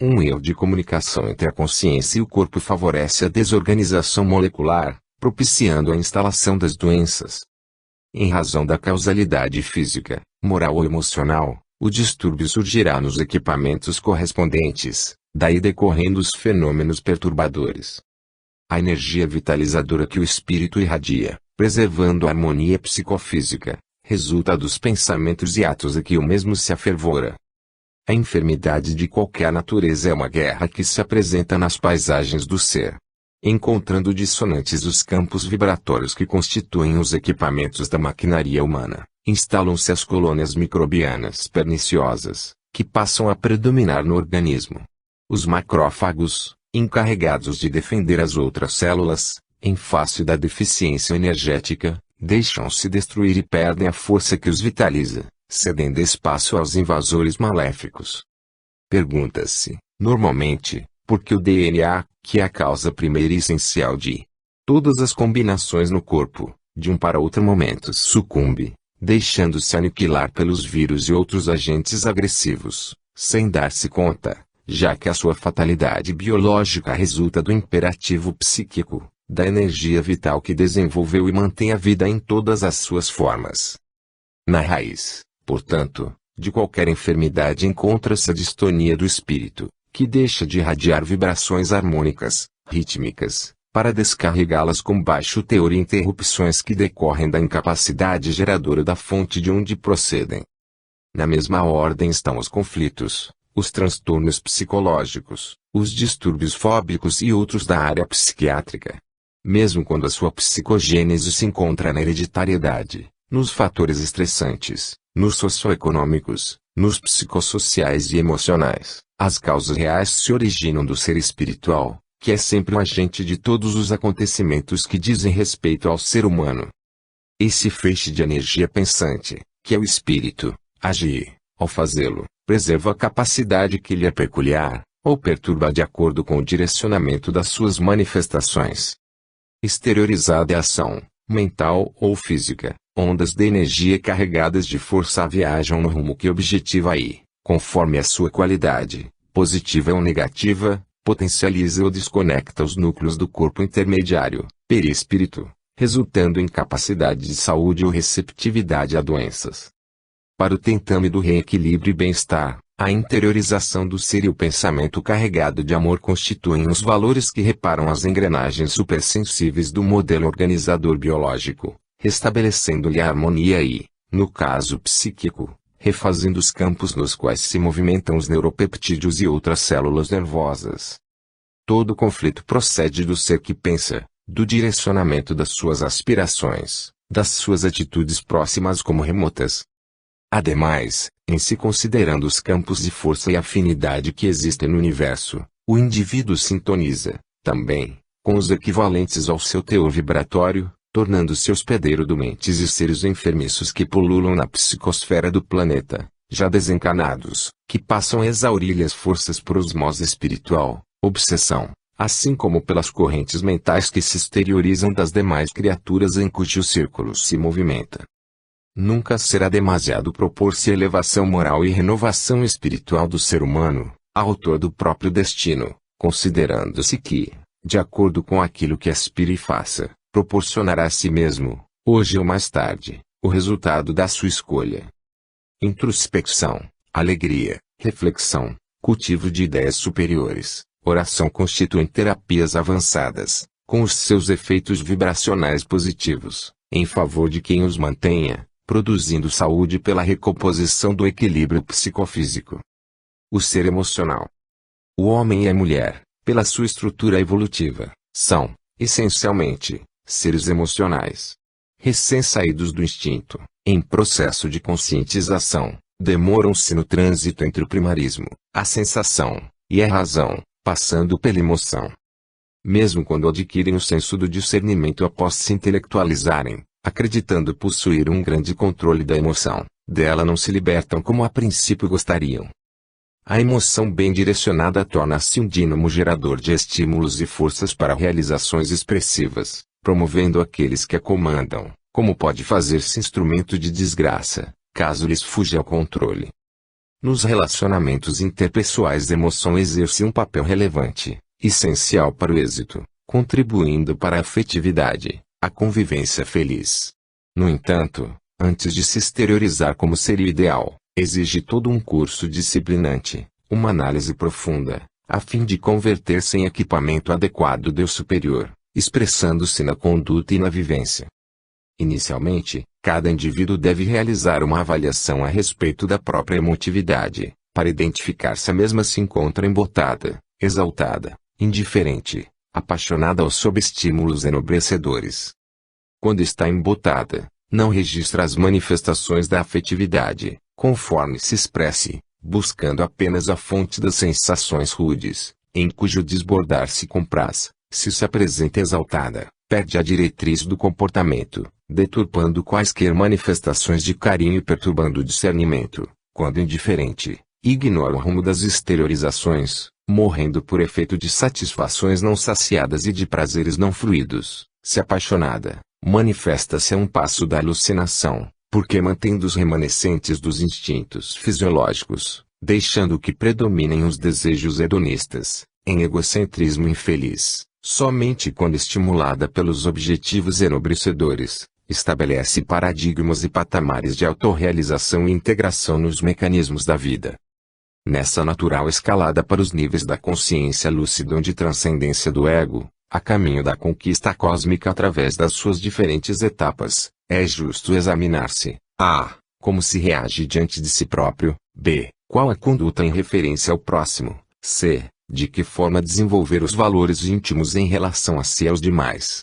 Um erro de comunicação entre a consciência e o corpo favorece a desorganização molecular, propiciando a instalação das doenças. Em razão da causalidade física, moral ou emocional, o distúrbio surgirá nos equipamentos correspondentes, daí decorrendo os fenômenos perturbadores. A energia vitalizadora que o espírito irradia, preservando a harmonia psicofísica, resulta dos pensamentos e atos a que o mesmo se afervora. A enfermidade de qualquer natureza é uma guerra que se apresenta nas paisagens do ser. Encontrando dissonantes os campos vibratórios que constituem os equipamentos da maquinaria humana, instalam-se as colônias microbianas perniciosas, que passam a predominar no organismo. Os macrófagos, encarregados de defender as outras células, em face da deficiência energética, deixam-se destruir e perdem a força que os vitaliza, cedendo espaço aos invasores maléficos. Pergunta-se, normalmente, por que o DNA, que é a causa primeira e essencial de todas as combinações no corpo, de um para outro momento sucumbe, deixando-se aniquilar pelos vírus e outros agentes agressivos, sem dar-se conta, já que a sua fatalidade biológica resulta do imperativo psíquico, da energia vital que desenvolveu e mantém a vida em todas as suas formas. Na raiz, portanto, de qualquer enfermidade encontra-se a distonia do espírito, que deixa de irradiar vibrações harmônicas, rítmicas, para descarregá-las com baixo teor e interrupções que decorrem da incapacidade geradora da fonte de onde procedem. Na mesma ordem estão os conflitos, os transtornos psicológicos, os distúrbios fóbicos e outros da área psiquiátrica. Mesmo quando a sua psicogênese se encontra na hereditariedade, nos fatores estressantes, nos socioeconômicos, nos psicossociais e emocionais, as causas reais se originam do ser espiritual, que é sempre um agente de todos os acontecimentos que dizem respeito ao ser humano. Esse feixe de energia pensante, que é o espírito, age, ao fazê-lo, preserva a capacidade que lhe é peculiar, ou perturba de acordo com o direcionamento das suas manifestações. Exteriorizada é a ação, mental ou física, ondas de energia carregadas de força viajam no rumo que objetiva e, conforme a sua qualidade, positiva ou negativa, potencializa ou desconecta os núcleos do corpo intermediário, perispírito, resultando em capacidade de saúde ou receptividade a doenças. Para o tentame do reequilíbrio e bem-estar, a interiorização do ser e o pensamento carregado de amor constituem os valores que reparam as engrenagens supersensíveis do modelo organizador biológico, restabelecendo-lhe a harmonia e, no caso psíquico, refazendo os campos nos quais se movimentam os neuropeptídeos e outras células nervosas. Todo conflito procede do ser que pensa, do direcionamento das suas aspirações, das suas atitudes próximas como remotas. Ademais, em se considerando os campos de força e afinidade que existem no universo, o indivíduo sintoniza, também, com os equivalentes ao seu teor vibratório, tornando-se hospedeiro de mentes e seres enfermiços que pululam na psicosfera do planeta, já desencarnados, que passam a exaurir-lhe as forças por osmose espiritual, obsessão, assim como pelas correntes mentais que se exteriorizam das demais criaturas em cujo círculo se movimenta. Nunca será demasiado propor-se a elevação moral e renovação espiritual do ser humano, autor do próprio destino, considerando-se que, de acordo com aquilo que aspira e faça, proporcionará a si mesmo, hoje ou mais tarde, o resultado da sua escolha. Introspecção, alegria, reflexão, cultivo de ideias superiores, oração constituem terapias avançadas, com os seus efeitos vibracionais positivos, em favor de quem os mantenha, produzindo saúde pela recomposição do equilíbrio psicofísico. O ser emocional. O homem e a mulher, pela sua estrutura evolutiva, são, essencialmente, seres emocionais. Recém-saídos do instinto, em processo de conscientização, demoram-se no trânsito entre o primarismo, a sensação, e a razão, passando pela emoção. Mesmo quando adquirem o senso do discernimento após se intelectualizarem, acreditando possuir um grande controle da emoção, dela não se libertam como a princípio gostariam. A emoção bem direcionada torna-se um dínamo gerador de estímulos e forças para realizações expressivas, promovendo aqueles que a comandam, como pode fazer-se instrumento de desgraça, caso lhes fuja ao controle. Nos relacionamentos interpessoais a emoção exerce um papel relevante, essencial para o êxito, contribuindo para a afetividade, a convivência feliz. No entanto, antes de se exteriorizar como seria ideal, exige todo um curso disciplinante, uma análise profunda, a fim de converter-se em equipamento adequado do eu superior, expressando-se na conduta e na vivência. Inicialmente, cada indivíduo deve realizar uma avaliação a respeito da própria emotividade, para identificar se a mesma se encontra embotada, exaltada, indiferente, apaixonada ou sob estímulos enobrecedores. Quando está embotada, não registra as manifestações da afetividade, conforme se expresse, buscando apenas a fonte das sensações rudes, em cujo desbordar se compraz. Se apresenta exaltada, perde a diretriz do comportamento, deturpando quaisquer manifestações de carinho e perturbando o discernimento. Quando indiferente, ignora o rumo das exteriorizações, morrendo por efeito de satisfações não saciadas e de prazeres não fruídos. Se apaixonada, manifesta-se a um passo da alucinação, porque mantendo os remanescentes dos instintos fisiológicos, deixando que predominem os desejos hedonistas, em egocentrismo infeliz. Somente quando estimulada pelos objetivos enobrecedores, estabelece paradigmas e patamares de autorrealização e integração nos mecanismos da vida. Nessa natural escalada para os níveis da consciência lúcida de transcendência do ego, a caminho da conquista cósmica através das suas diferentes etapas, é justo examinar-se: a. Como se reage diante de si próprio, b. Qual a conduta em referência ao próximo, c. De que forma desenvolver os valores íntimos em relação a si e aos demais.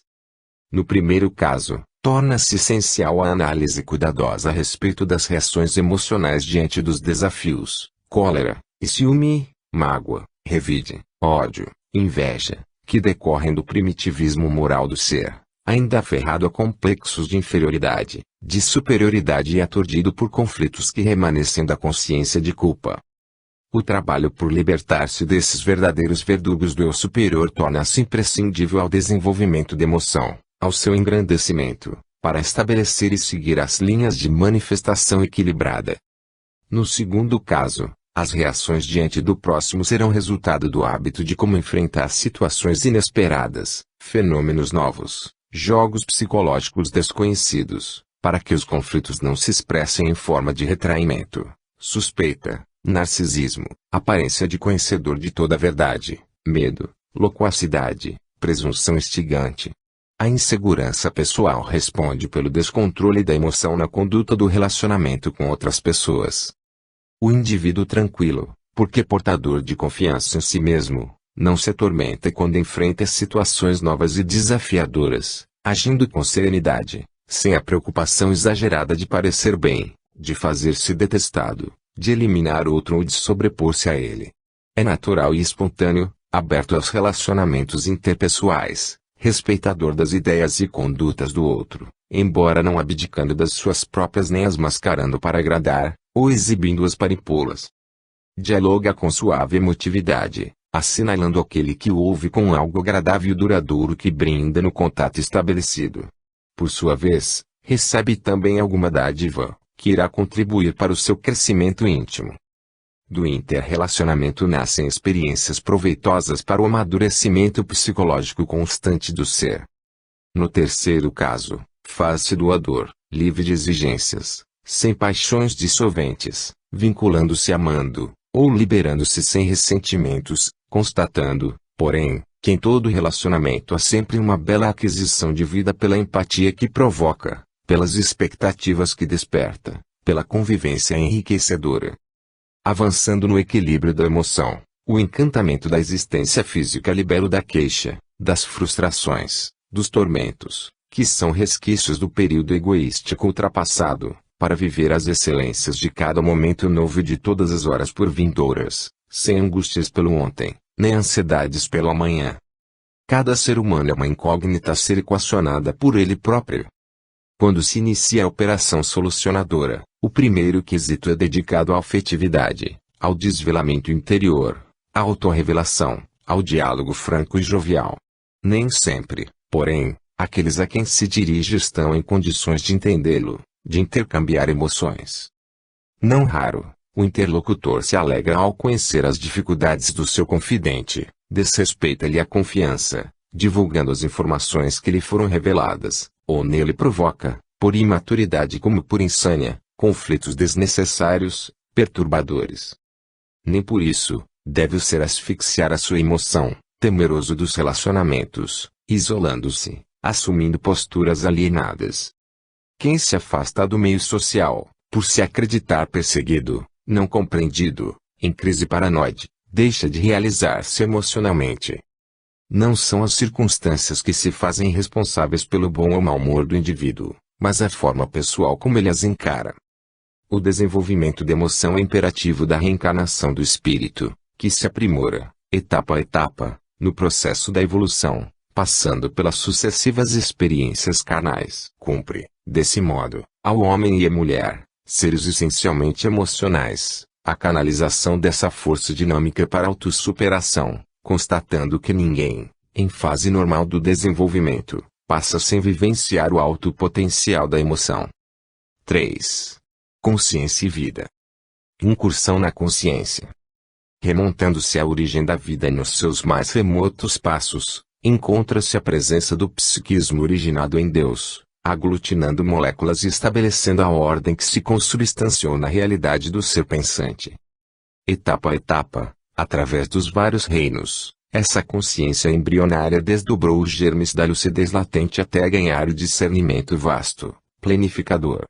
No primeiro caso, torna-se essencial a análise cuidadosa a respeito das reações emocionais diante dos desafios, cólera, e ciúme, mágoa, revide, ódio, inveja, que decorrem do primitivismo moral do ser, ainda aferrado a complexos de inferioridade, de superioridade e aturdido por conflitos que remanescem da consciência de culpa. O trabalho por libertar-se desses verdadeiros verdugos do eu superior torna-se imprescindível ao desenvolvimento da emoção, ao seu engrandecimento, para estabelecer e seguir as linhas de manifestação equilibrada. No segundo caso, as reações diante do próximo serão resultado do hábito de como enfrentar situações inesperadas, fenômenos novos, jogos psicológicos desconhecidos, para que os conflitos não se expressem em forma de retraimento, suspeita, narcisismo, aparência de conhecedor de toda a verdade, medo, loquacidade, presunção instigante. A insegurança pessoal responde pelo descontrole da emoção na conduta do relacionamento com outras pessoas. O indivíduo tranquilo, porque portador de confiança em si mesmo, não se atormenta quando enfrenta situações novas e desafiadoras, agindo com serenidade, sem a preocupação exagerada de parecer bem, de fazer-se detestado, de eliminar outro ou de sobrepor-se a ele. É natural e espontâneo, aberto aos relacionamentos interpessoais, respeitador das ideias e condutas do outro, embora não abdicando das suas próprias nem as mascarando para agradar, ou exibindo-as para impô-las. Dialoga com suave emotividade, assinalando aquele que o ouve com algo agradável e duradouro que brinda no contato estabelecido. Por sua vez, recebe também alguma dádiva, que irá contribuir para o seu crescimento íntimo. Do interrelacionamento nascem experiências proveitosas para o amadurecimento psicológico constante do ser. No terceiro caso, faz-se doador, livre de exigências, sem paixões dissolventes, vinculando-se amando, ou liberando-se sem ressentimentos, constatando, porém, que em todo relacionamento há sempre uma bela aquisição de vida pela empatia que provoca, pelas expectativas que desperta, pela convivência enriquecedora. Avançando no equilíbrio da emoção, o encantamento da existência física libera-o da queixa, das frustrações, dos tormentos, que são resquícios do período egoístico ultrapassado, para viver as excelências de cada momento novo e de todas as horas por vindouras, sem angústias pelo ontem, nem ansiedades pelo amanhã. Cada ser humano é uma incógnita a ser equacionada por ele próprio. Quando se inicia a operação solucionadora, o primeiro quesito é dedicado à afetividade, ao desvelamento interior, à autorrevelação, ao diálogo franco e jovial. Nem sempre, porém, aqueles a quem se dirige estão em condições de entendê-lo, de intercambiar emoções. Não raro, o interlocutor se alegra ao conhecer as dificuldades do seu confidente, desrespeita-lhe a confiança, divulgando as informações que lhe foram reveladas, ou nele provoca, por imaturidade como por insânia, conflitos desnecessários, perturbadores. Nem por isso, deve o ser asfixiar a sua emoção, temeroso dos relacionamentos, isolando-se, assumindo posturas alienadas. Quem se afasta do meio social, por se acreditar perseguido, não compreendido, em crise paranoide, deixa de realizar-se emocionalmente. Não são as circunstâncias que se fazem responsáveis pelo bom ou mau humor do indivíduo, mas a forma pessoal como ele as encara. O desenvolvimento da emoção é imperativo da reencarnação do espírito, que se aprimora, etapa a etapa, no processo da evolução, passando pelas sucessivas experiências carnais. Cumpre, desse modo, ao homem e à mulher, seres essencialmente emocionais, a canalização dessa força dinâmica para a autossuperação, constatando que ninguém, em fase normal do desenvolvimento, passa sem vivenciar o alto potencial da emoção. 3. Consciência e vida. Incursão na consciência. Remontando-se à origem da vida e nos seus mais remotos passos, encontra-se a presença do psiquismo originado em Deus, aglutinando moléculas e estabelecendo a ordem que se consubstanciou na realidade do ser pensante. Etapa a etapa, através dos vários reinos, essa consciência embrionária desdobrou os germes da lucidez latente até ganhar o discernimento vasto, planificador.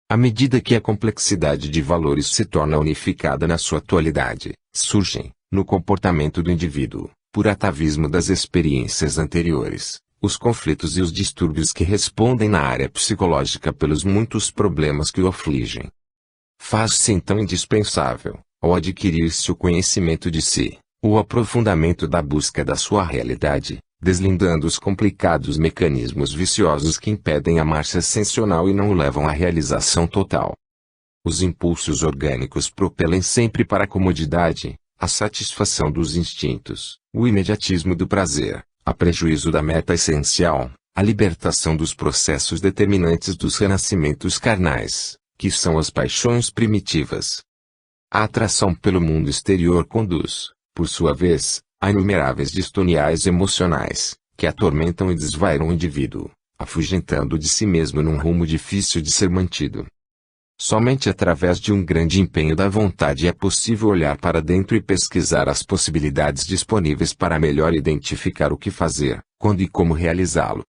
À medida que a complexidade de valores se torna unificada na sua atualidade, surgem, no comportamento do indivíduo, por atavismo das experiências anteriores, os conflitos e os distúrbios que respondem na área psicológica pelos muitos problemas que o afligem. Faz-se então indispensável, ao adquirir-se o conhecimento de si, o aprofundamento da busca da sua realidade, deslindando os complicados mecanismos viciosos que impedem a marcha ascensional e não o levam à realização total. Os impulsos orgânicos propelem sempre para a comodidade, a satisfação dos instintos, o imediatismo do prazer, a prejuízo da meta essencial, a libertação dos processos determinantes dos renascimentos carnais, que são as paixões primitivas. A atração pelo mundo exterior conduz, por sua vez, a inumeráveis distoniais emocionais, que atormentam e desvairam o indivíduo, afugentando de si mesmo num rumo difícil de ser mantido. Somente através de um grande empenho da vontade é possível olhar para dentro e pesquisar as possibilidades disponíveis para melhor identificar o que fazer, quando e como realizá-lo.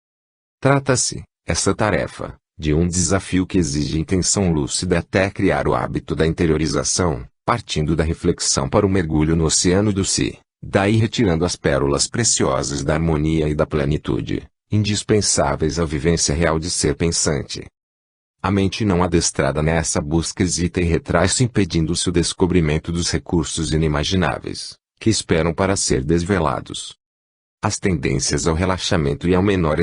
Trata-se, essa tarefa, de um desafio que exige intenção lúcida até criar o hábito da interiorização, partindo da reflexão para o mergulho no oceano do si, Daí retirando as pérolas preciosas da harmonia e da plenitude, indispensáveis à vivência real de ser pensante. A mente não adestrada nessa busca hesita e retrai-se impedindo-se o descobrimento dos recursos inimagináveis, que esperam para ser desvelados. As tendências ao relaxamento e ao menor